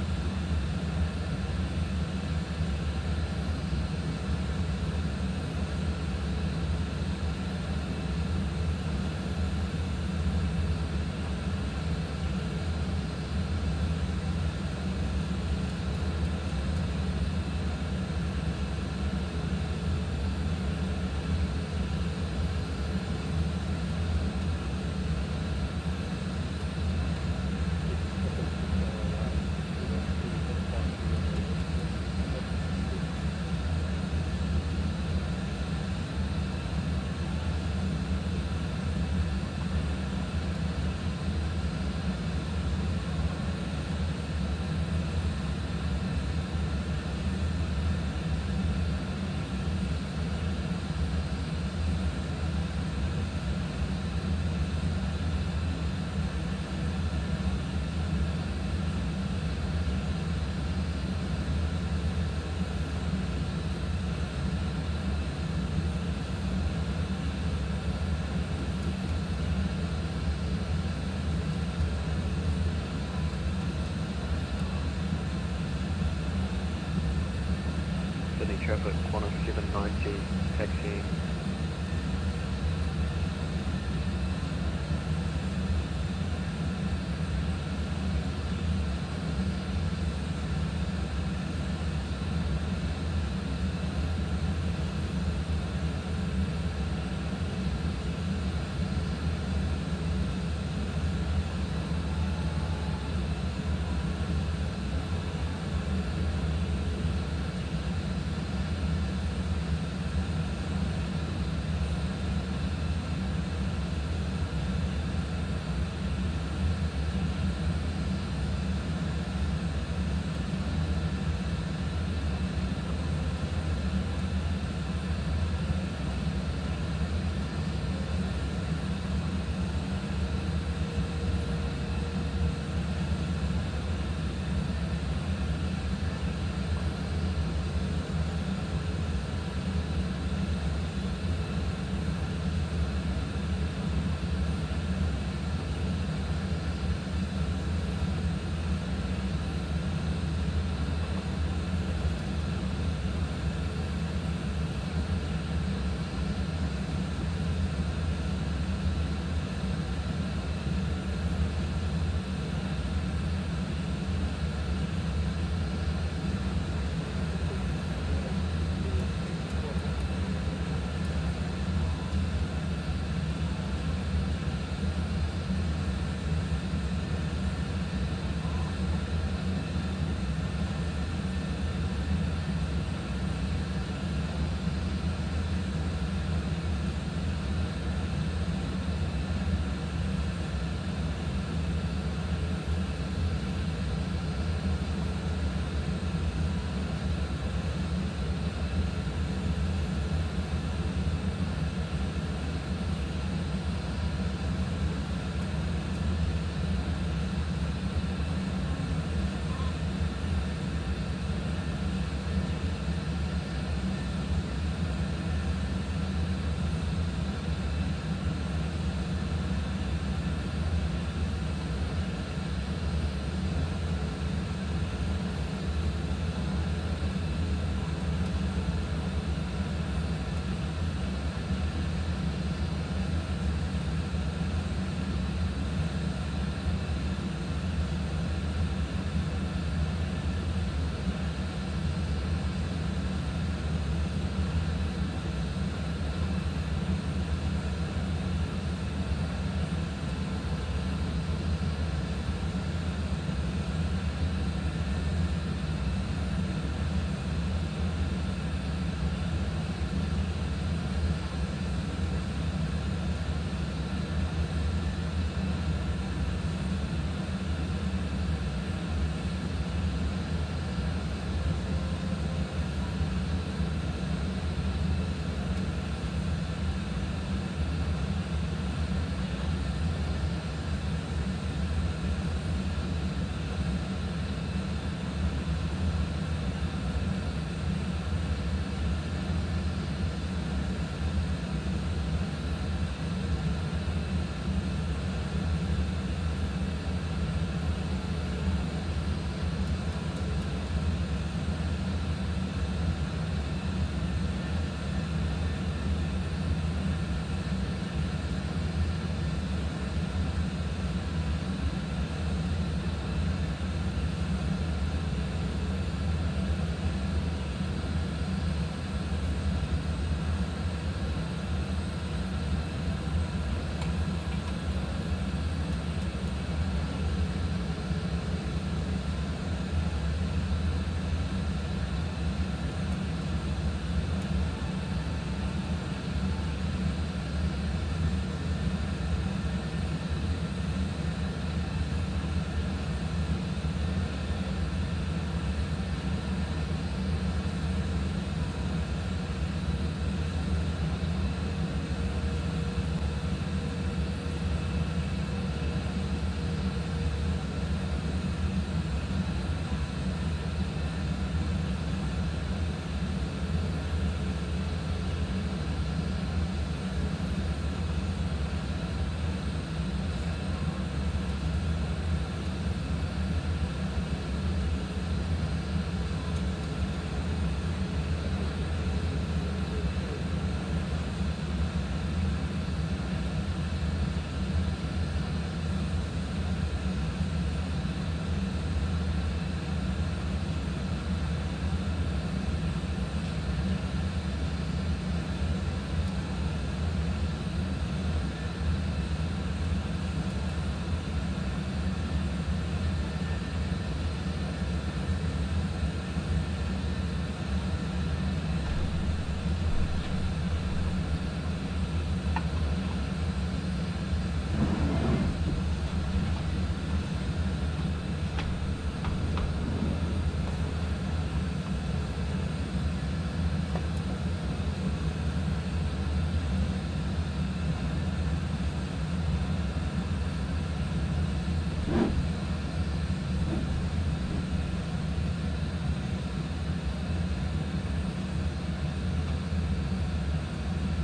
Traffic, Qantas 790, taxiing.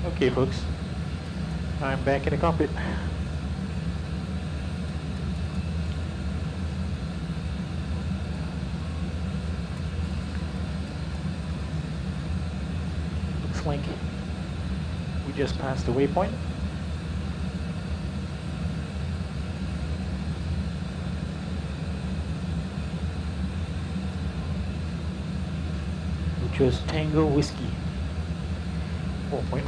Okay folks, I'm back in the cockpit. Looks like we just passed the waypoint. Which was Tango Whiskey 4.5.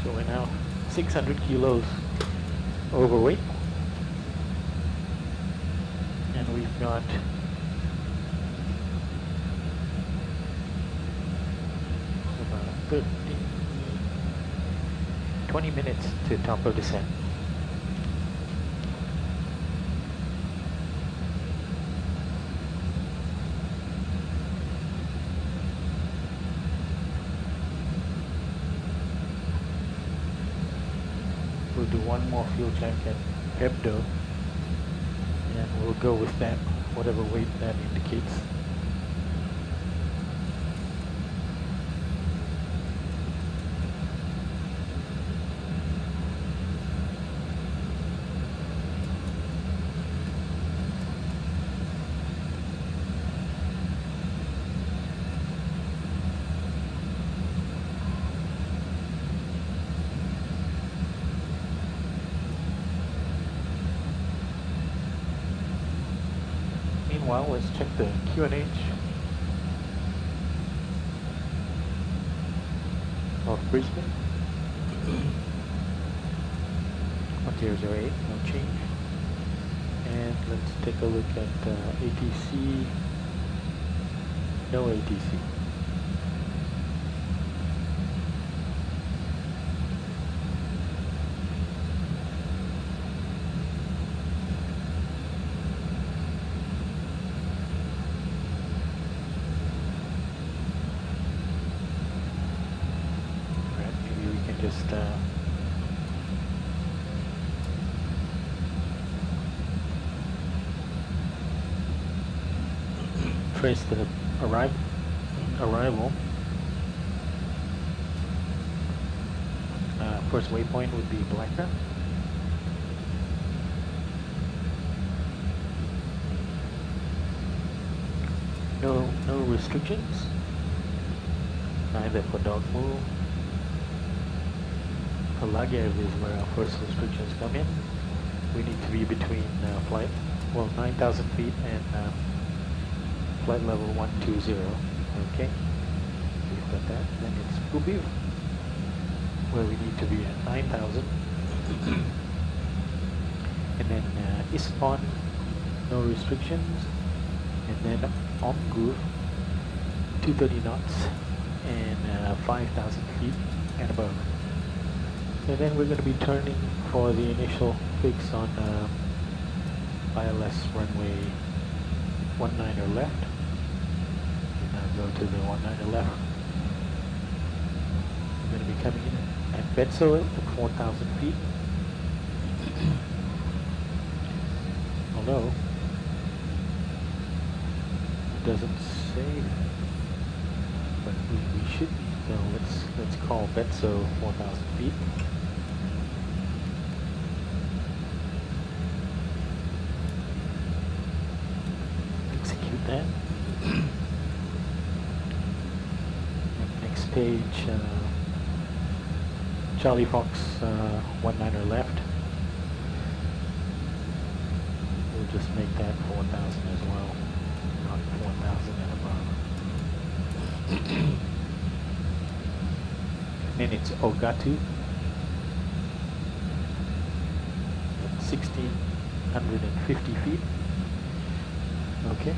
So we're now 600 kilos overweight, and we've got about 20 minutes to top of descent. We'll do one more fuel check at Hebdo, and we'll go with that, whatever weight that indicates. Meanwhile, let's check the QNH of Brisbane. 1008, no change. And let's take a look at ATC, no ATC. Just trace the arrival. First waypoint would be Blacker. No restrictions, neither for dog move. Pelagev is where our first restrictions come in. We need to be between 9,000 feet and flight level 120. Okay, we've got that. Then it's Pubiv, where we need to be at 9,000. And then Ispon, no restrictions. And then Omgur, 230 knots and 5,000 feet and above. And then we're going to be turning for the initial fix on ILS runway 19er left. We now go to the 19er left. We're going to be coming in at Betso at 4,000 feet. Although it doesn't say, but we should be. So let's call Betso 4,000 feet. Execute that. Next page, Charlie Fox 19er left. We'll just make that 4,000 as well, not 4,000 and above. Then it's Ogatu at 1,650 feet. Okay.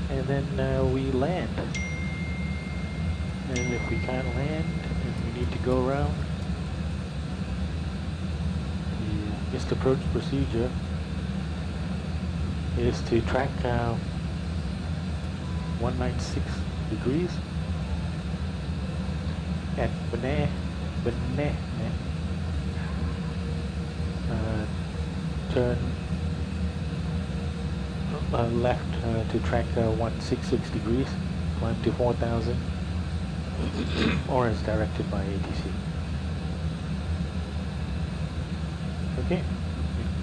And then we land. And if we can't land and we need to go around, the missed approach procedure is to track 196 degrees at Benet, turn left to track 166 degrees, climb to 4,000, or as directed by ATC. Okay,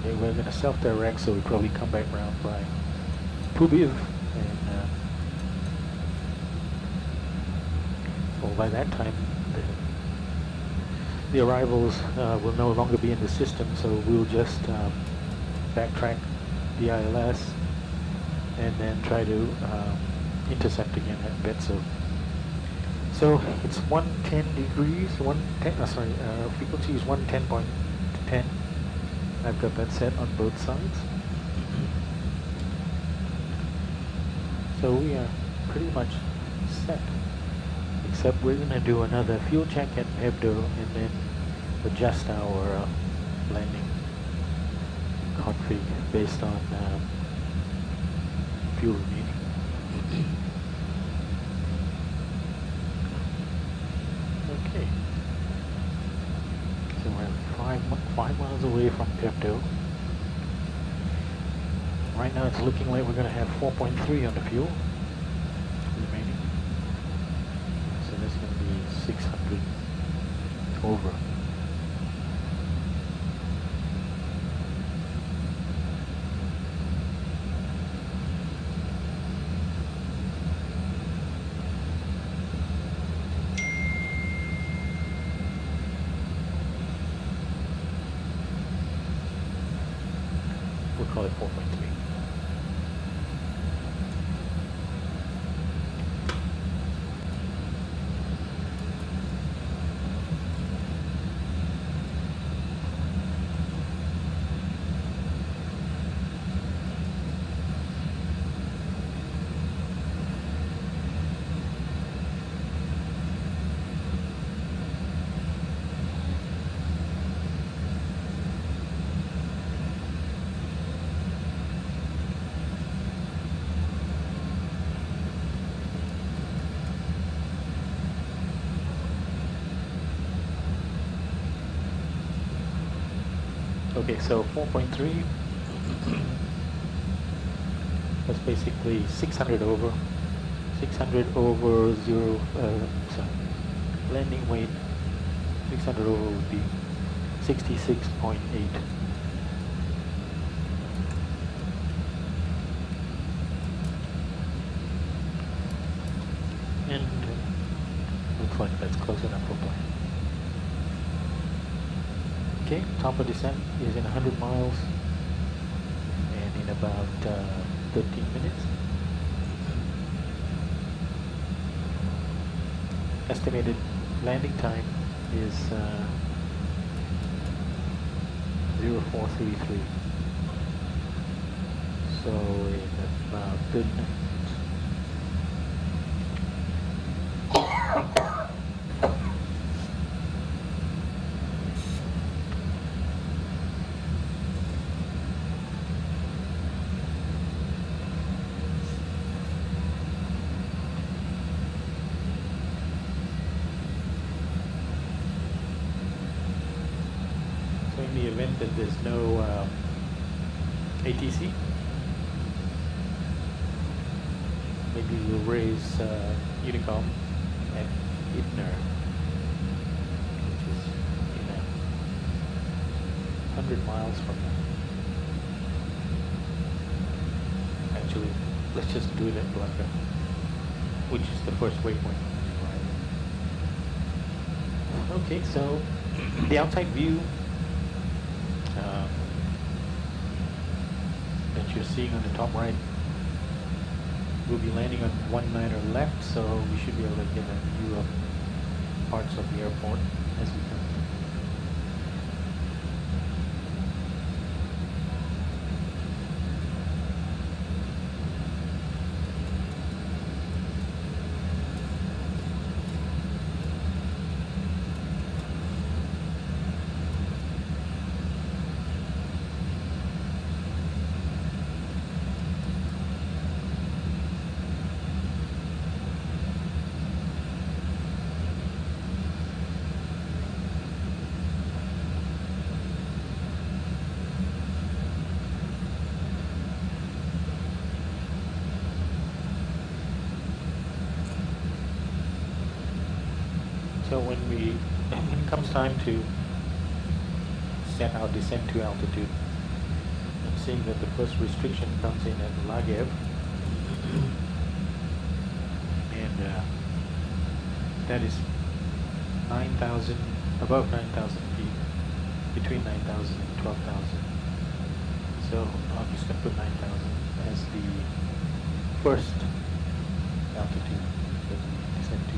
we're going to self-direct, so we probably come back around by Pubiv, and well, by that time the arrivals will no longer be in the system, so we'll just backtrack the ILS and then try to intercept again at Betso. So it's 110 degrees, frequency is 110.10. I've got that set on both sides. So we are pretty much set, except we're going to do another fuel check at Hebdo and then adjust our landing config based on fuel remaining. Okay. So we're 5 miles away from Hebdo. Right now it's looking like we're going to have 4.3 on the fuel remaining. So that's going to be 600 over. We'll call it 4.3. Okay, so 4.3, that's basically 600 over, 600 over 0, sorry, landing weight, 600 over would be 66.8. And looks like that's close enough for plane. Okay, top of descent is in 100 miles and in about 13 minutes. Estimated landing time is 0433. So in about 30 minutes. In the event that there's no ATC, maybe we'll raise UNICOM at Idner, which is in 100 miles from now. Actually, let's just do it at Blanca, which is the first waypoint. Okay, so the outside view that you're seeing on the top right, we'll be landing on 19er left, so we should be able to get a view of parts of the airport as we come. So when it comes time to set our descent to altitude, I'm seeing that the first restriction comes in at Lagev, and that is 9,000, above 9,000 feet, between 9,000 and 12,000. So I'm just going to put 9,000 as the first altitude that we descend to.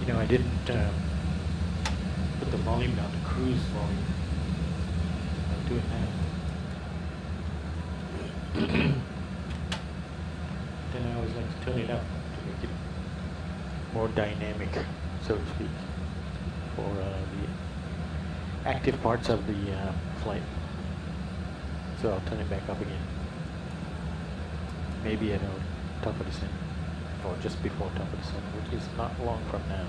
I didn't put the volume down to cruise volume. I'm doing that. Then I always like to turn it up to make it more dynamic, so to speak, for the active parts of the flight. So I'll turn it back up again. Maybe at top of descent, or just before top of descent, which is not long from now.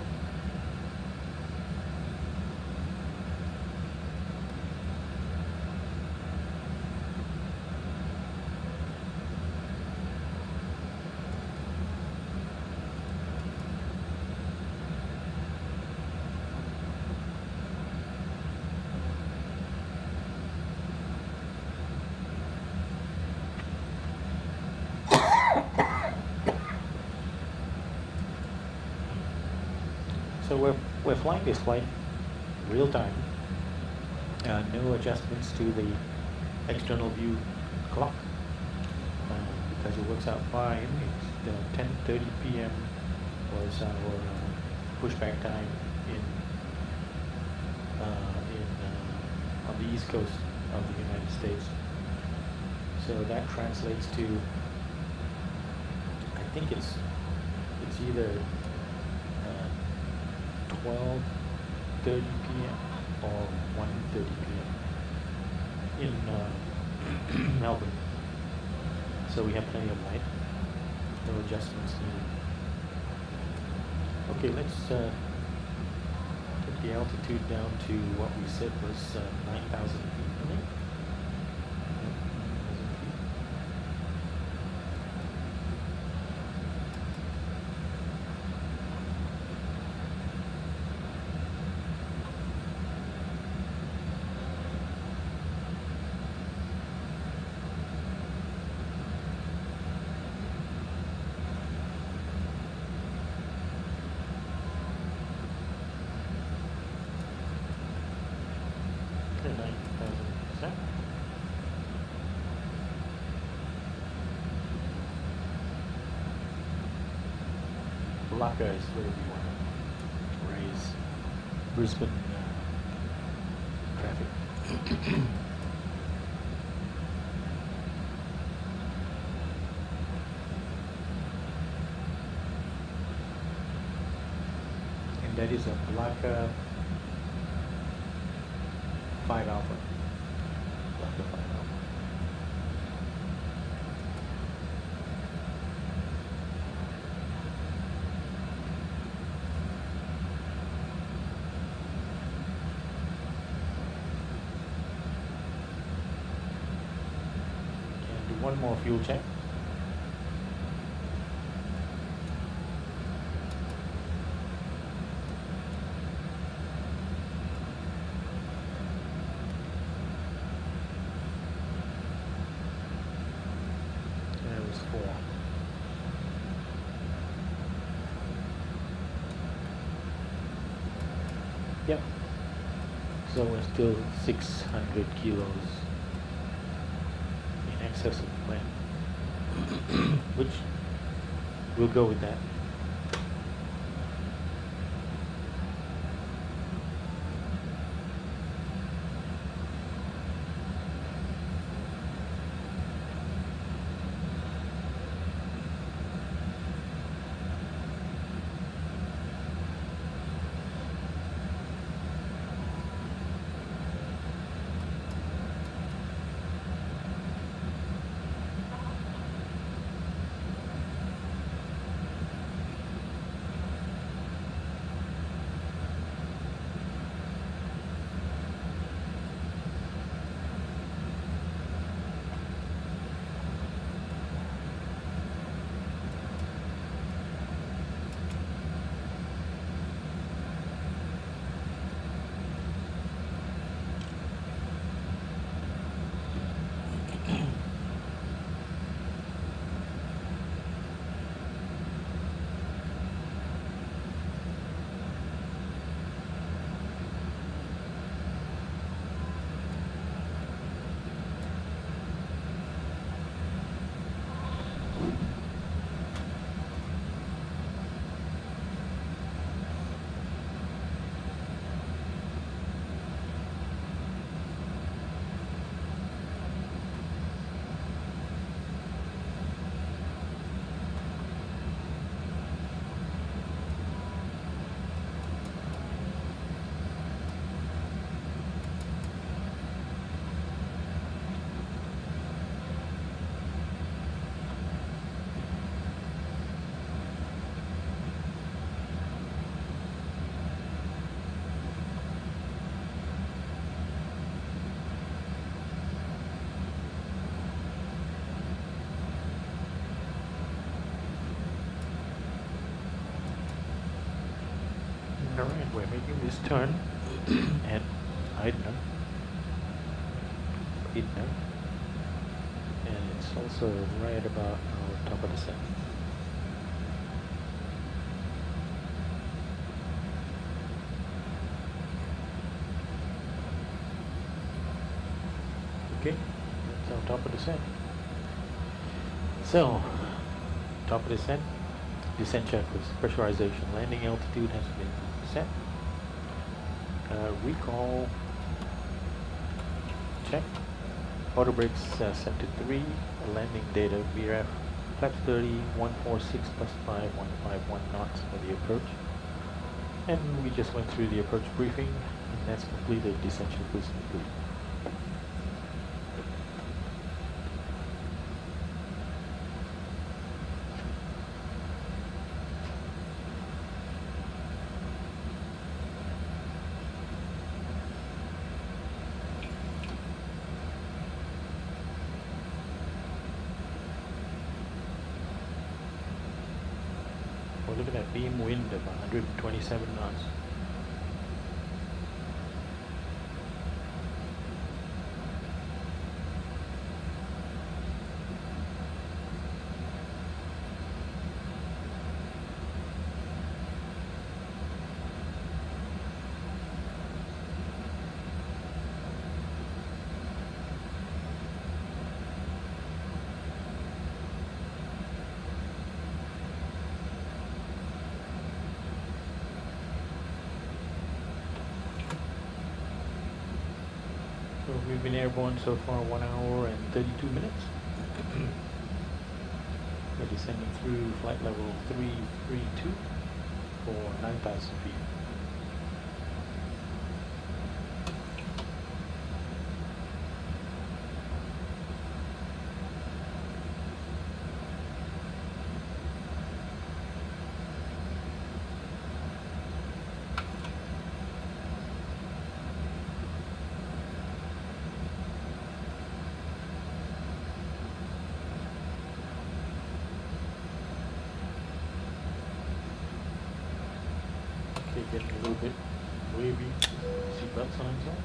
So we're flying this flight real time. No adjustments to the external view clock because it works out fine. It's 10:30 p.m. was our pushback time on the east coast of the United States. So that translates to, I think it's either 12:30 p.m. or 1:30 p.m. in Melbourne. So we have plenty of light, no adjustments needed. Okay, let's get the altitude down to what we said was 9,000 feet, I think. Blocker is where we want to raise Brisbane traffic. And that is a Blocker 5 Alpha. Blocker 5 Alpha. One more fuel check. There was 4. Yep. So we're still 600 kilos excess of the plan, which we'll go with that. Alright, we're making this turn at Idna, and it's also right about our top of the set. top of descent. So, top of descent, descent checklist, pressurization, landing altitude has been set. Recall check. Auto brakes set to 3. Landing data VRF flaps 30, 146 plus 5151 knots for the approach. And we just went through the approach briefing, and that's completed. Descent checklist complete. We're looking at beam wind of 127 knots. So we've been airborne so far 1 hour and 32 minutes. We're descending through flight level 332 for 9,000 feet. Getting a little bit wavy. Seatbelt signs on.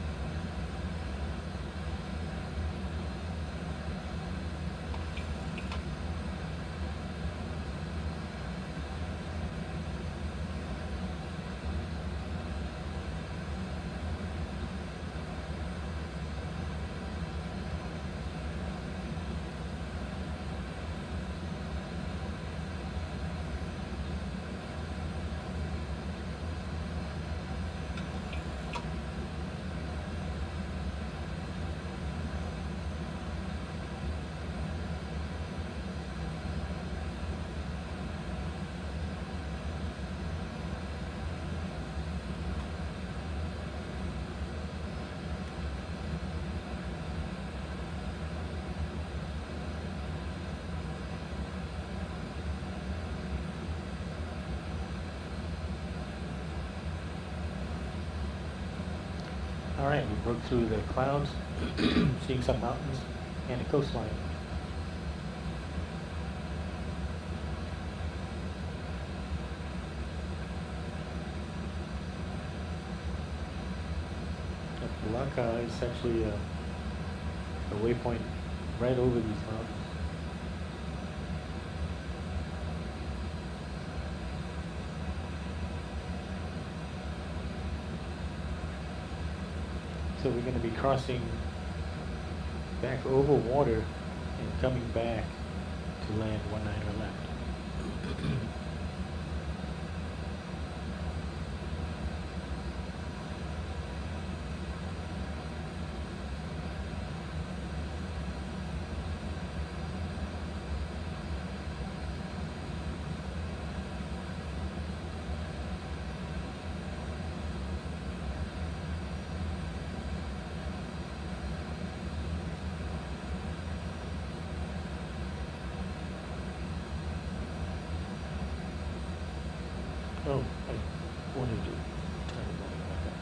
Alright, we broke through the clouds, seeing some mountains and a coastline. Laka is actually a waypoint right over these mountains. So we're going to be crossing back over water and coming back to land 19 left. Oh, I wanted to turn it on like that.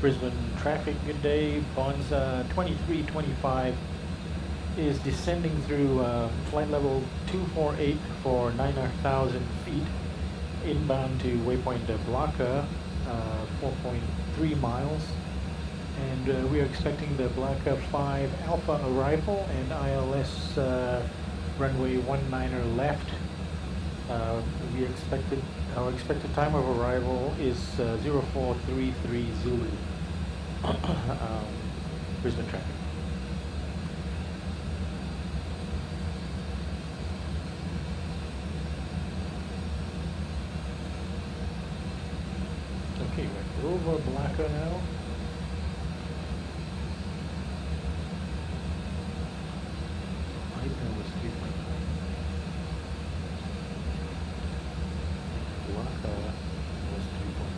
Brisbane traffic, good day. Bonza 2325 is descending through flight level 248 for 9,000 feet, inbound to waypoint Blaka, 4.3 miles. And we are expecting the Blaka 5 Alpha arrival and ILS runway 19er left. Our expected time of arrival is 0433 Zulu. Brisbane traffic. Okay, we're over Blaka now. I think that was 3.9. Blaka was 3.9.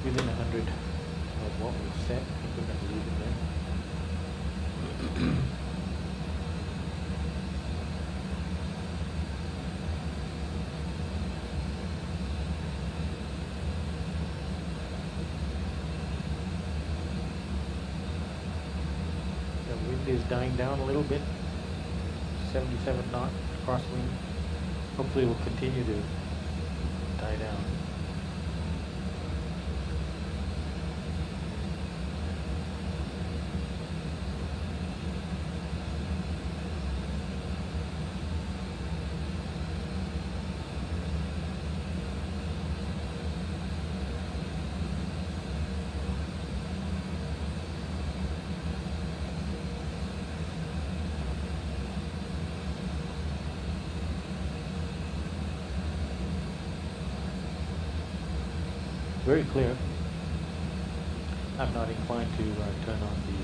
Within 100 of what we set. I think we're going to leave it there. The wind is dying down a little bit. 77 knot crosswind. Hopefully it will continue to die down. Very clear. I'm not inclined to turn on the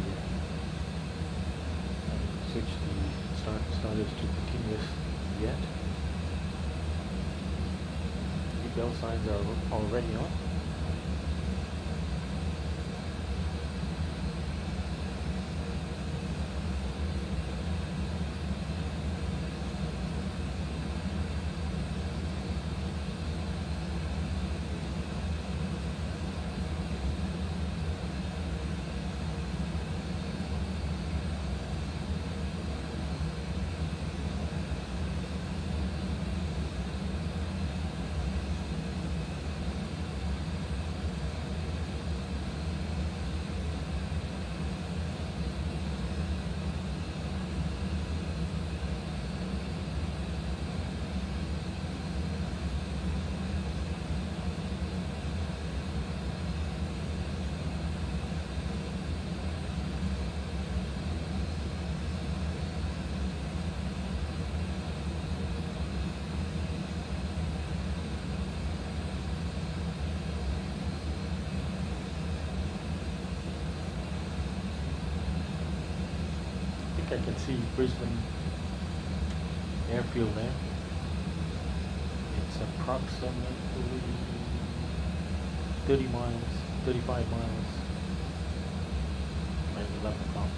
switch the starters to continuous yet. The bell signs are already on. I can see Brisbane airfield there. It's approximately 30 miles, 35 miles, maybe 11 o'clock.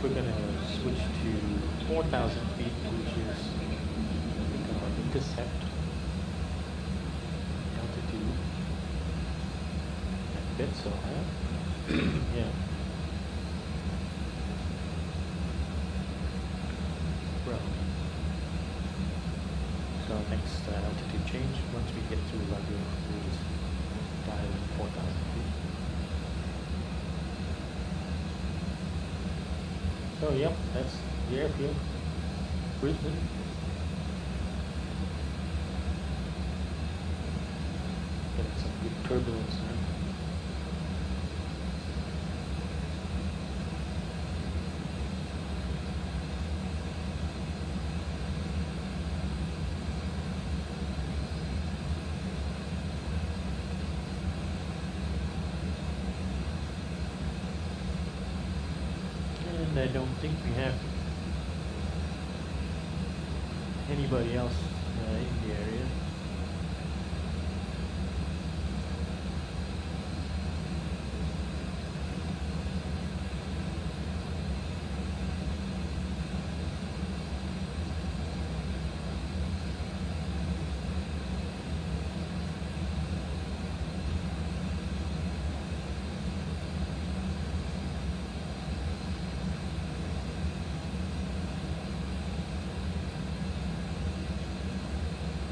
We're going to switch to 4,000 feet, which is our intercept altitude. I bet so, huh? Yeah. Well, so next altitude change, once we get through Livery, we'll just dial in 4,000 feet. So yep, that's the airfield, Brisbane. Getting some good turbulence now. And I don't think we have anybody else in the area.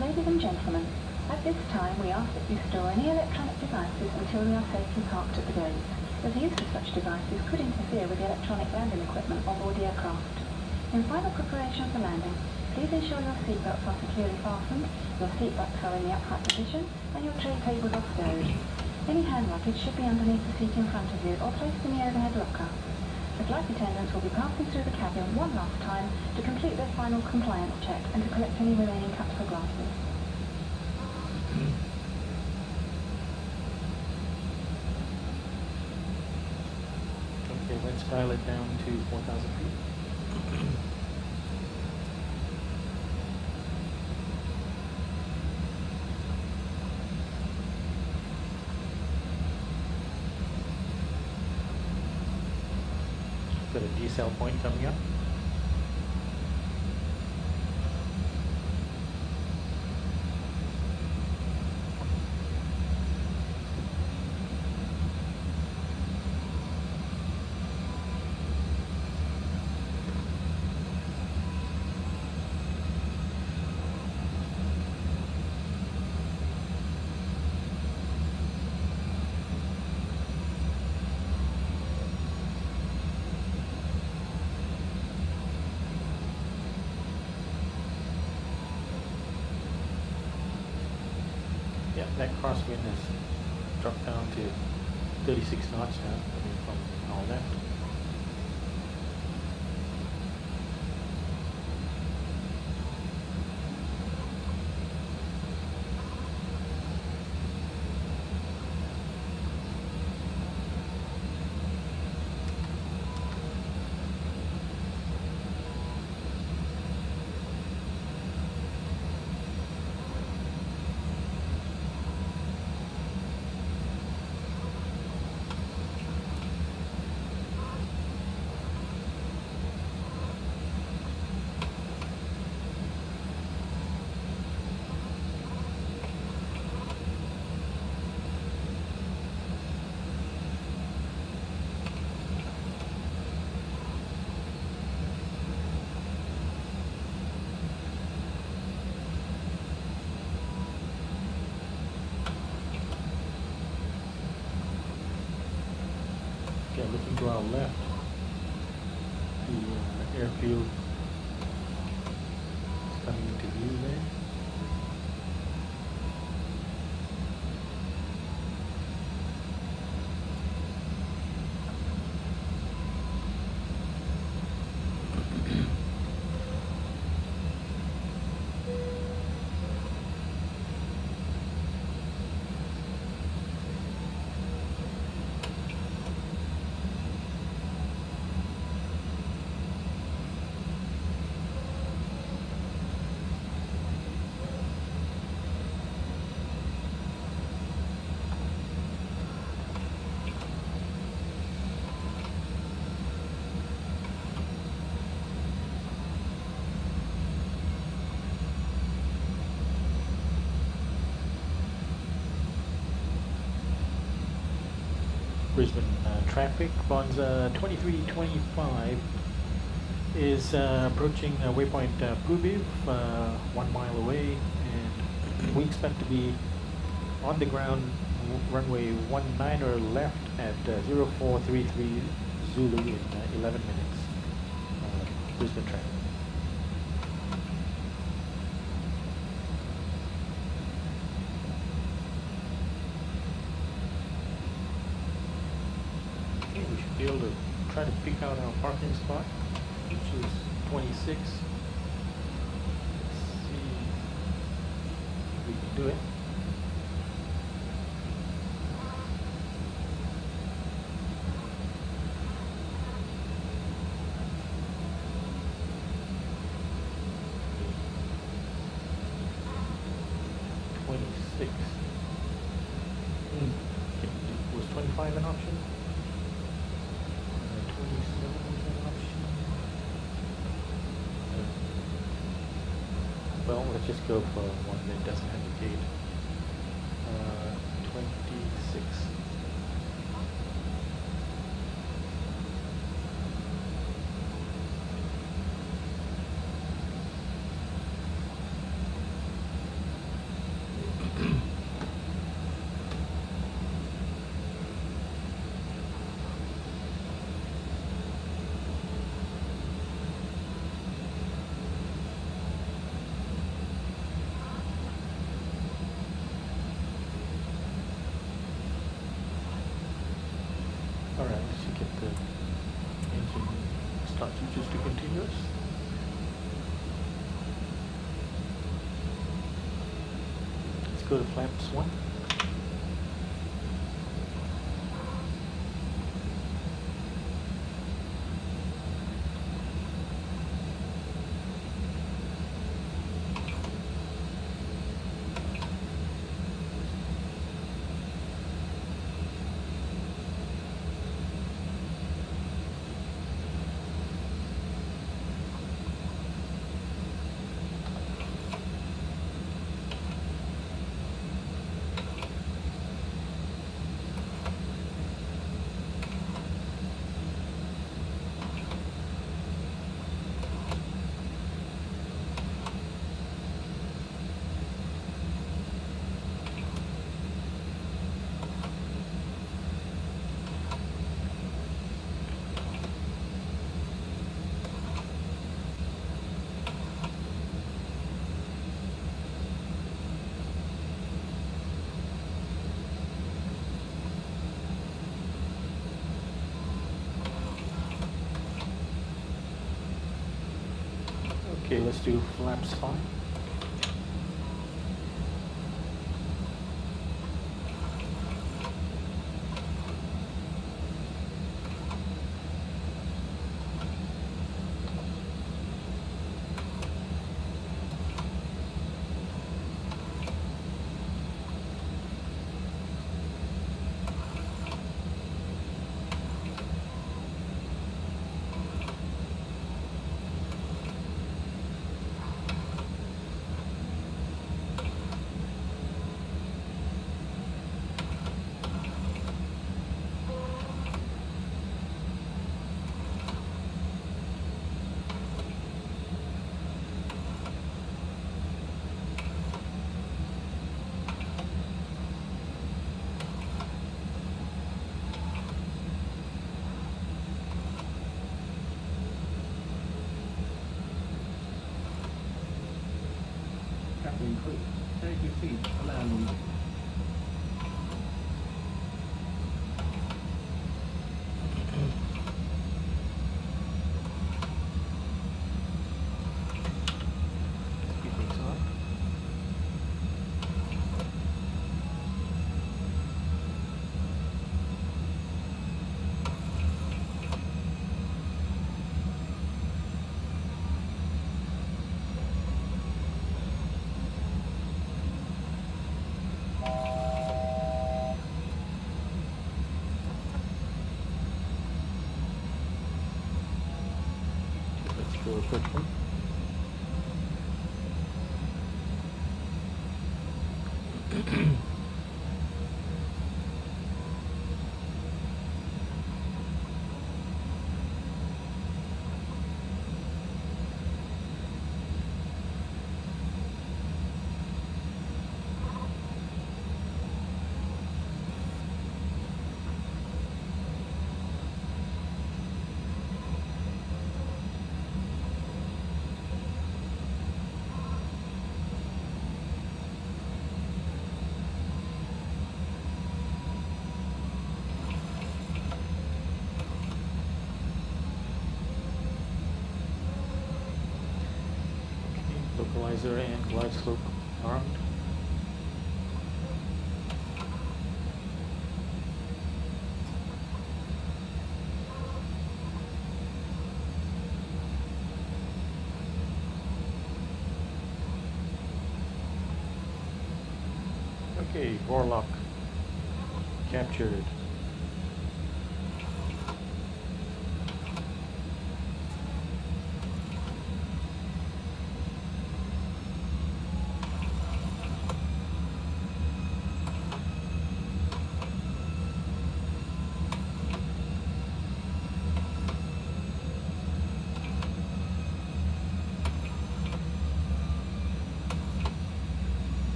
Ladies and gentlemen, at this time we ask that you store any electronic devices until we are safely parked at the gates, as use of such devices could interfere with the electronic landing equipment on board the aircraft. In final preparation for landing, please ensure your seatbelts are securely fastened, your seat backs are in the upright position, and your tray tables are stowed. Any hand luggage should be underneath the seat in front of you or placed in the overhead locker. The flight attendants will be passing through the cabin one last time to complete their final compliance check and to collect any remaining cups or glasses. Okay, let's dial it down to 4,000 feet. Got a decel point coming up. Yeah, that crosswind has dropped down to 36 knots now, coming from our left. Okay, looking to our left, the airfield is coming into view there. Brisbane traffic. Bonza 2325 is approaching waypoint Pubiv, 1 mile away, and we expect to be on the ground runway 19er left at 0433 Zulu in 11 minutes. Brisbane traffic. Okay, we should be able to try to pick out our parking spot, which is 26. Let's see if we can do it. Was 25 an option? 27 was an option. Well, let's just go for one that doesn't have a gate. 26. Alright, let's get the engine start switches to continuous. Let's go to flaps 1. Okay, let's do flaps 5. Quick, 30 feet, allow me. Let's go a quick one. stabilizer and glide slope armed. Okay, Warlock captured.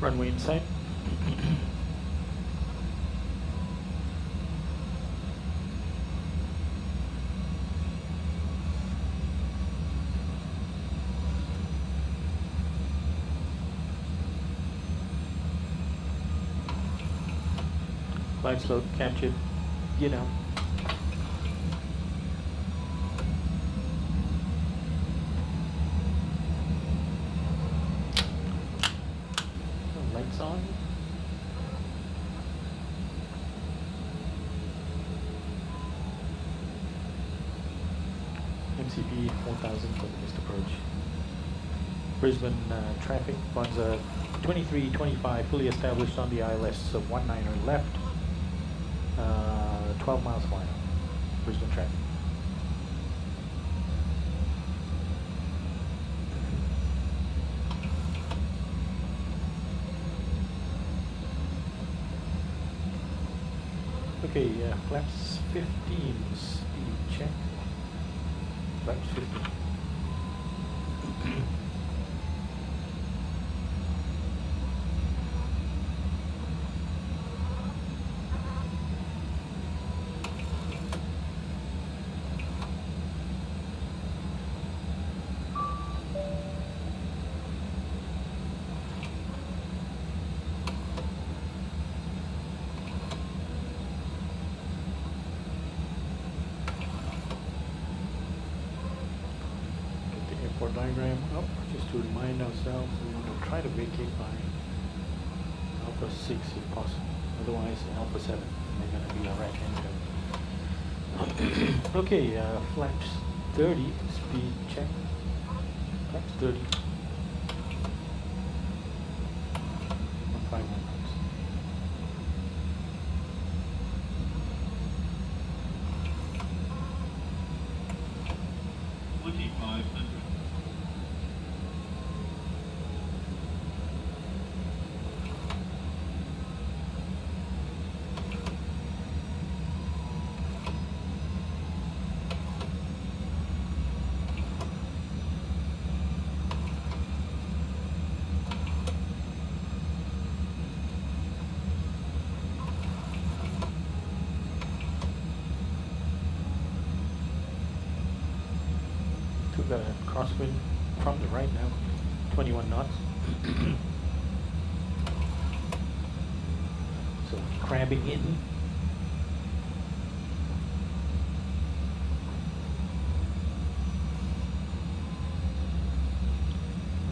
Runway in sight. Glide slope captured. Get out. Lights on. MCP 4000 for the missed approach. Brisbane traffic, Bonza 2325 fully established on the ILS, so 19er left, 12 miles final, Brisbane traffic. Okay, flaps 15, speed check. Flaps 15. Diagram up just to remind ourselves we want to try to vacate by Alpha 6 if possible, otherwise Alpha 7 they're going to be a right hand turn. Okay, flaps 30, speed check. Flaps 30. 151 knots. Got a crosswind from the right now, 21 knots. So crabbing in.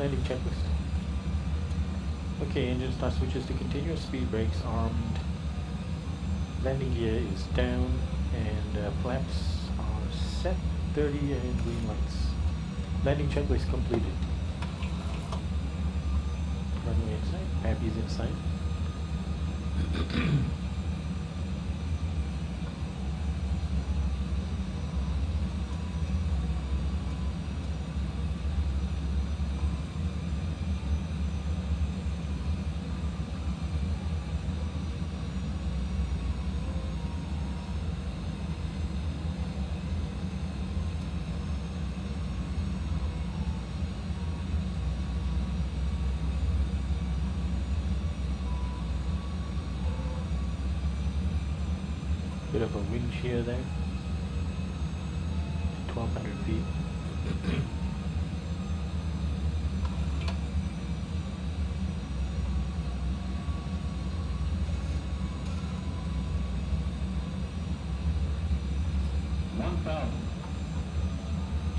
Landing checklist. Okay, engine start switches to continuous, speed brakes armed. Landing gear is down and flaps are set, 30 and green lights. Landing checklist completed. Runway in sight, Pappy's in sight. Bit of a wind shear there, 1200 feet.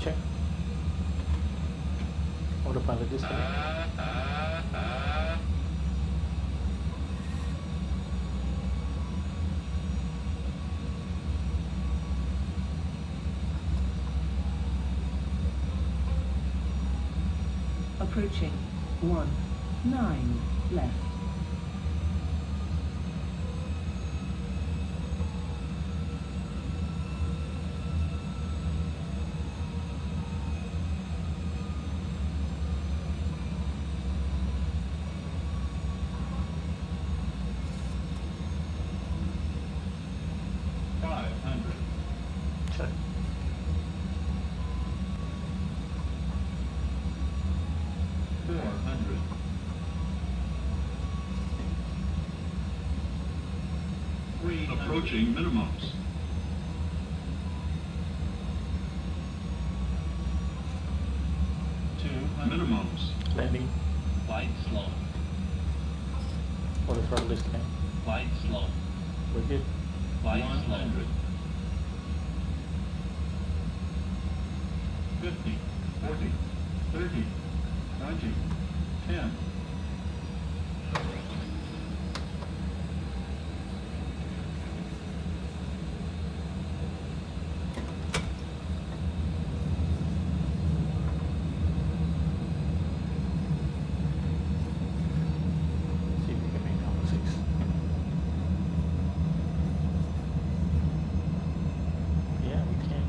Check. Autopilot another disconnect. Approaching 19 left. Check. Approaching minimums. Minimums. Landing. Flight slow. Or the throttle disconnect. Flight slow. We're good. Flight 100. 50, 40, 30, 20, 10. See if we can make number 6. Yeah, we can.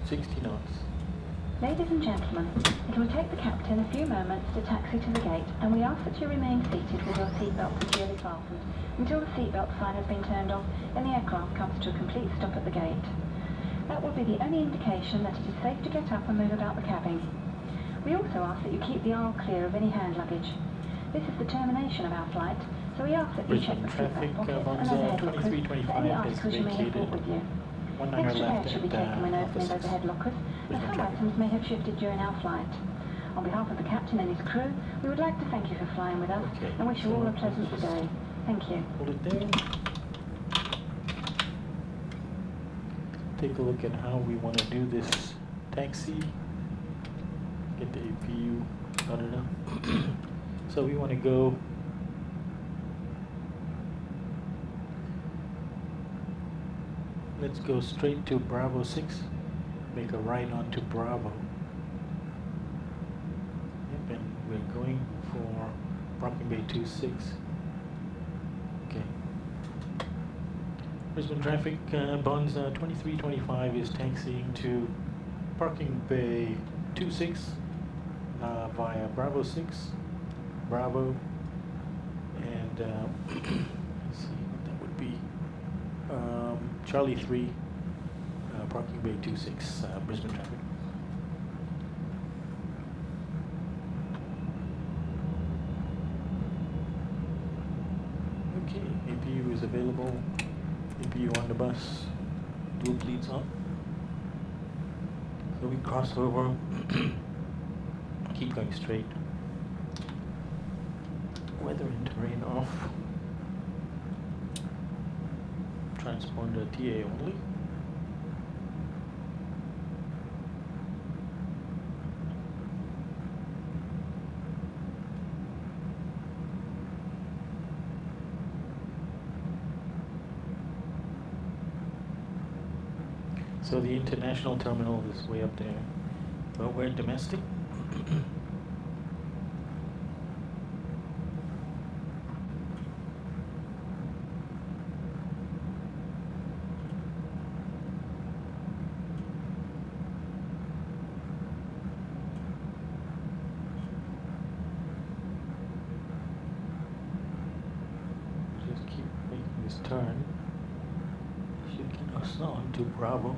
$60 knots. Ladies and gentlemen, it will take the captain a few moments to taxi to the gate, and we ask that you remain seated with your seatbelt securely fastened until the seatbelt sign has been turned off and the aircraft comes to a complete stop at the gate. That will be the only indication that it is safe to get up and move about the cabin. We also ask that you keep the aisle clear of any hand luggage. This is the termination of our flight, so we ask that you check Brisbane the traffic, seatbelt pockets and Bonza overhead lockers for any 2325 has articles you may have vacated. brought with you. 19 Extra care left should be at taken when opening Alpha those 6. overhead lockers, as Brisbane some traffic. items may have shifted during our flight. On behalf of the captain and his crew, we would like to thank you for flying with us Okay, and wish you so all a let's pleasant just day. Thank you. Hold it there. Take a look at how we want to do this taxi. Get the APU started up. So we want to go let's go straight to Bravo 6. Make a right onto Bravo. Yep, and we're going for Parking Bay 26. Okay. Brisbane traffic, Bonza 2325 is taxiing to Parking Bay 26 via Bravo 6, Bravo, and let's see what that would be. Charlie 3, Parking Bay 26, Brisbane traffic. Okay, APU is available. APU on the bus. Dual bleeds on. So we cross over. Keep going straight. Weather and terrain off. Transponder TA only. So the international terminal is way up there, but we're domestic. Just keep making this turn. Should get us on to Bravo.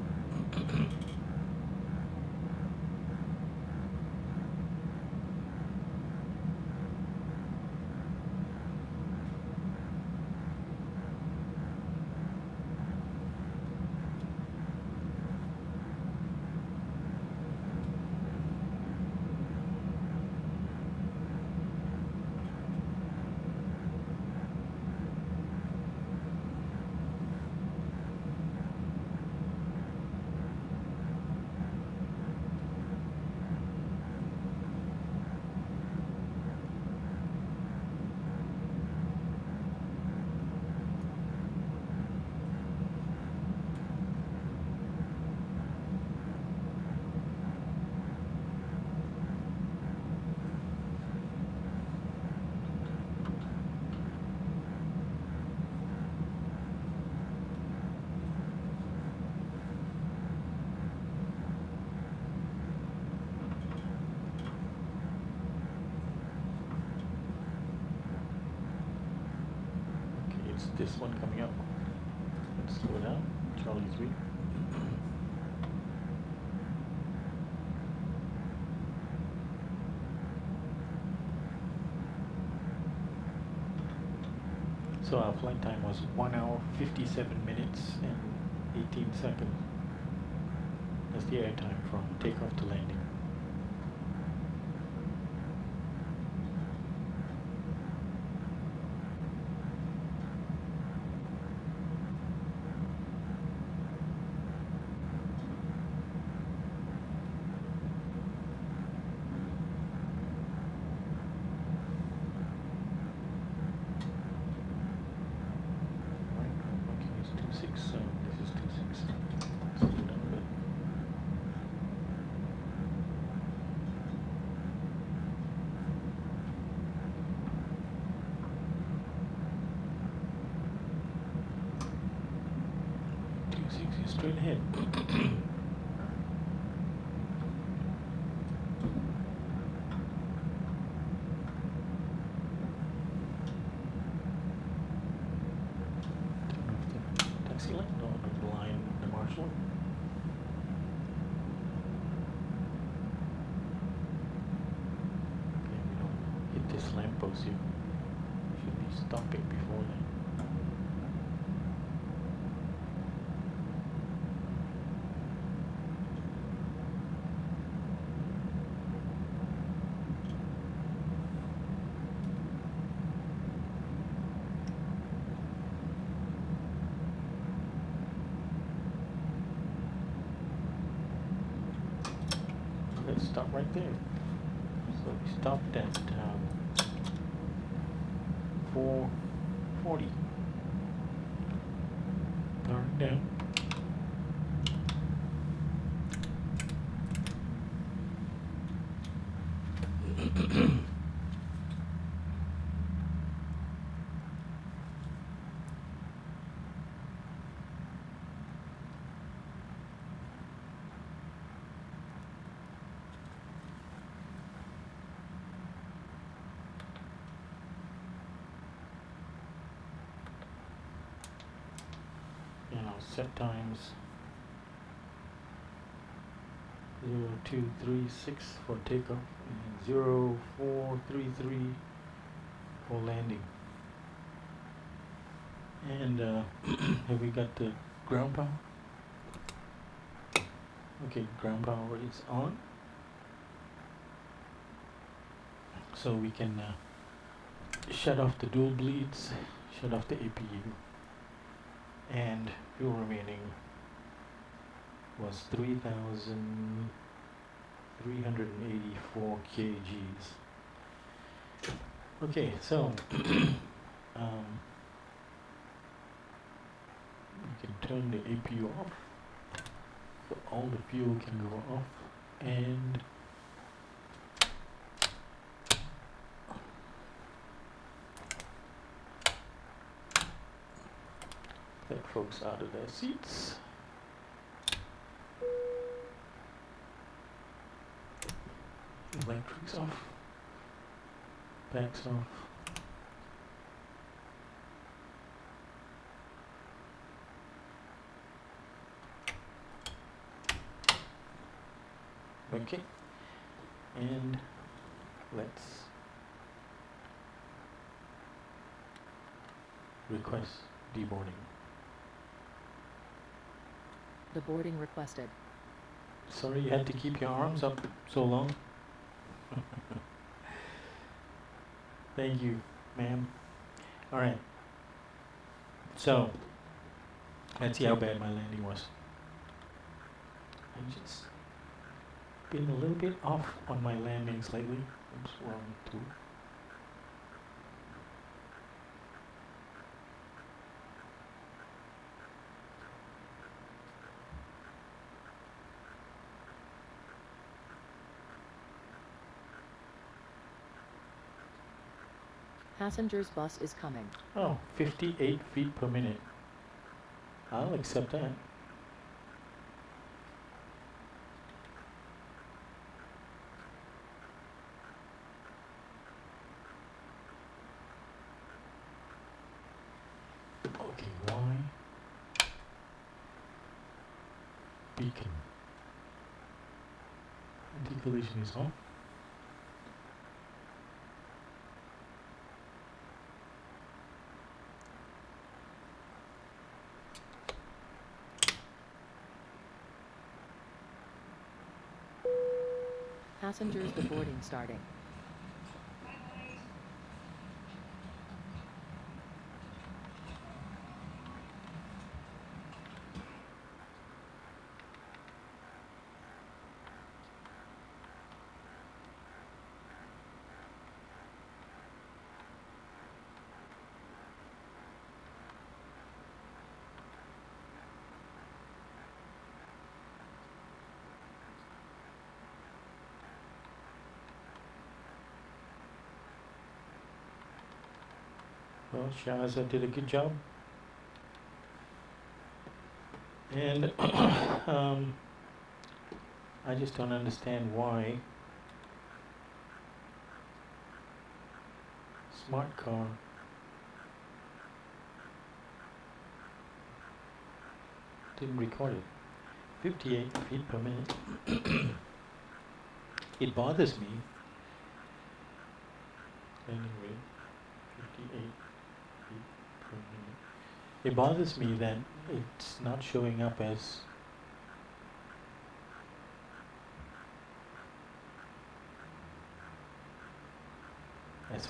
this one coming up. Let's slow down. Charlie 3. So our flight time was 1 hour 57 minutes and 18 seconds. That's the air time from takeoff to landing. Straight ahead. Turn off the taxi light, on the line, the marshal. Okay, we don't hit this lamppost here. Should be stopping before then. Let's stop right there. So we stopped at 440. Powering down. Set times 0236 for takeoff and 0433 for landing. And have we got the ground power? Okay, ground power is on. So we can shut off the dual bleeds, shut off the APU. And fuel remaining was 3,384 kgs. Okay, so you can turn the APU off, so all the fuel can go off, and let folks out of their seats. Electrics off. Backs off. Okay. And let's request deboarding. The boarding requested. Sorry you had to keep your arms up so long. Thank you, ma'am. Alright. So, let's see how bad my landing was. I just been a little bit off on my landings lately. Oops, wrong tool. Passenger's bus is coming. Oh, 58 feet per minute. I'll accept that. Okay, Y. Beacon. Anti-collision is on. Passengers boarding starting. Well, Shaza did a good job. And I just don't understand why Smart Car didn't record it. 58 feet per minute. It bothers me. Landing rate 58 feet per minute. It bothers me that it's not showing up as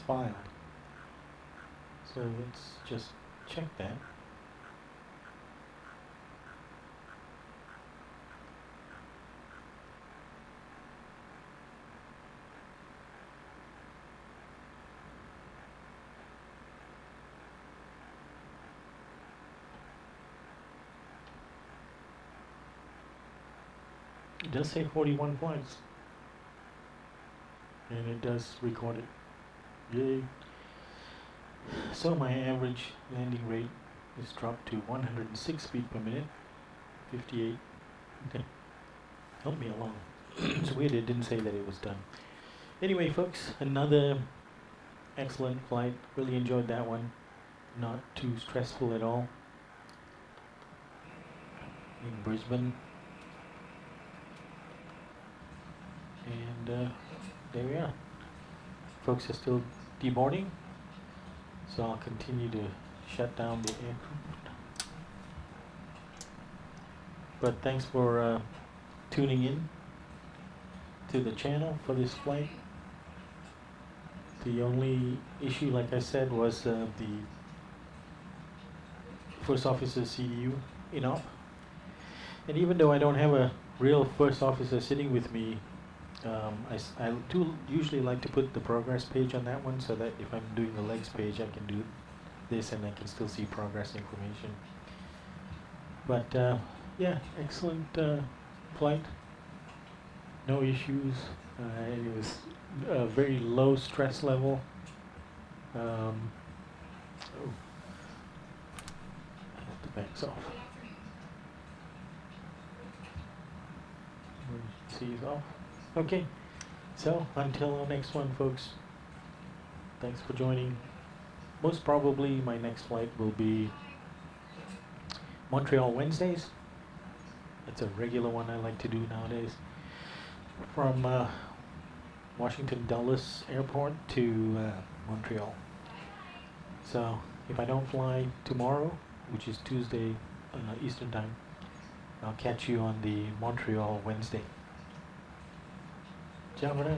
filed. So let's just check that. It does say 41 flights, and it does record it. Yay. So my average landing rate is dropped to 106 feet per minute, 58. Okay. Help me along. It's weird it didn't say that it was done. Anyway, folks, another excellent flight. Really enjoyed that one. Not too stressful at all. In Brisbane. And there we are. Folks are still deboarding, so I'll continue to shut down the aircraft. But thanks for tuning in to the channel for this flight. The only issue, like I said, was the first officer CDU in op. And even though I don't have a real first officer sitting with me, I do usually like to put the progress page on that one, so that if I'm doing the legs page, I can do this and I can still see progress information. But yeah, excellent flight. No issues. It was a very low stress level. Oh, I have the bags off. Emergency is off. Okay, so until our next one, folks, thanks for joining. Most probably my next flight will be Montreal Wednesdays. It's a regular one I like to do nowadays. From Washington Dulles Airport to Montreal. So if I don't fly tomorrow, which is Tuesday Eastern Time, I'll catch you on the Montreal Wednesday. Ciao for now.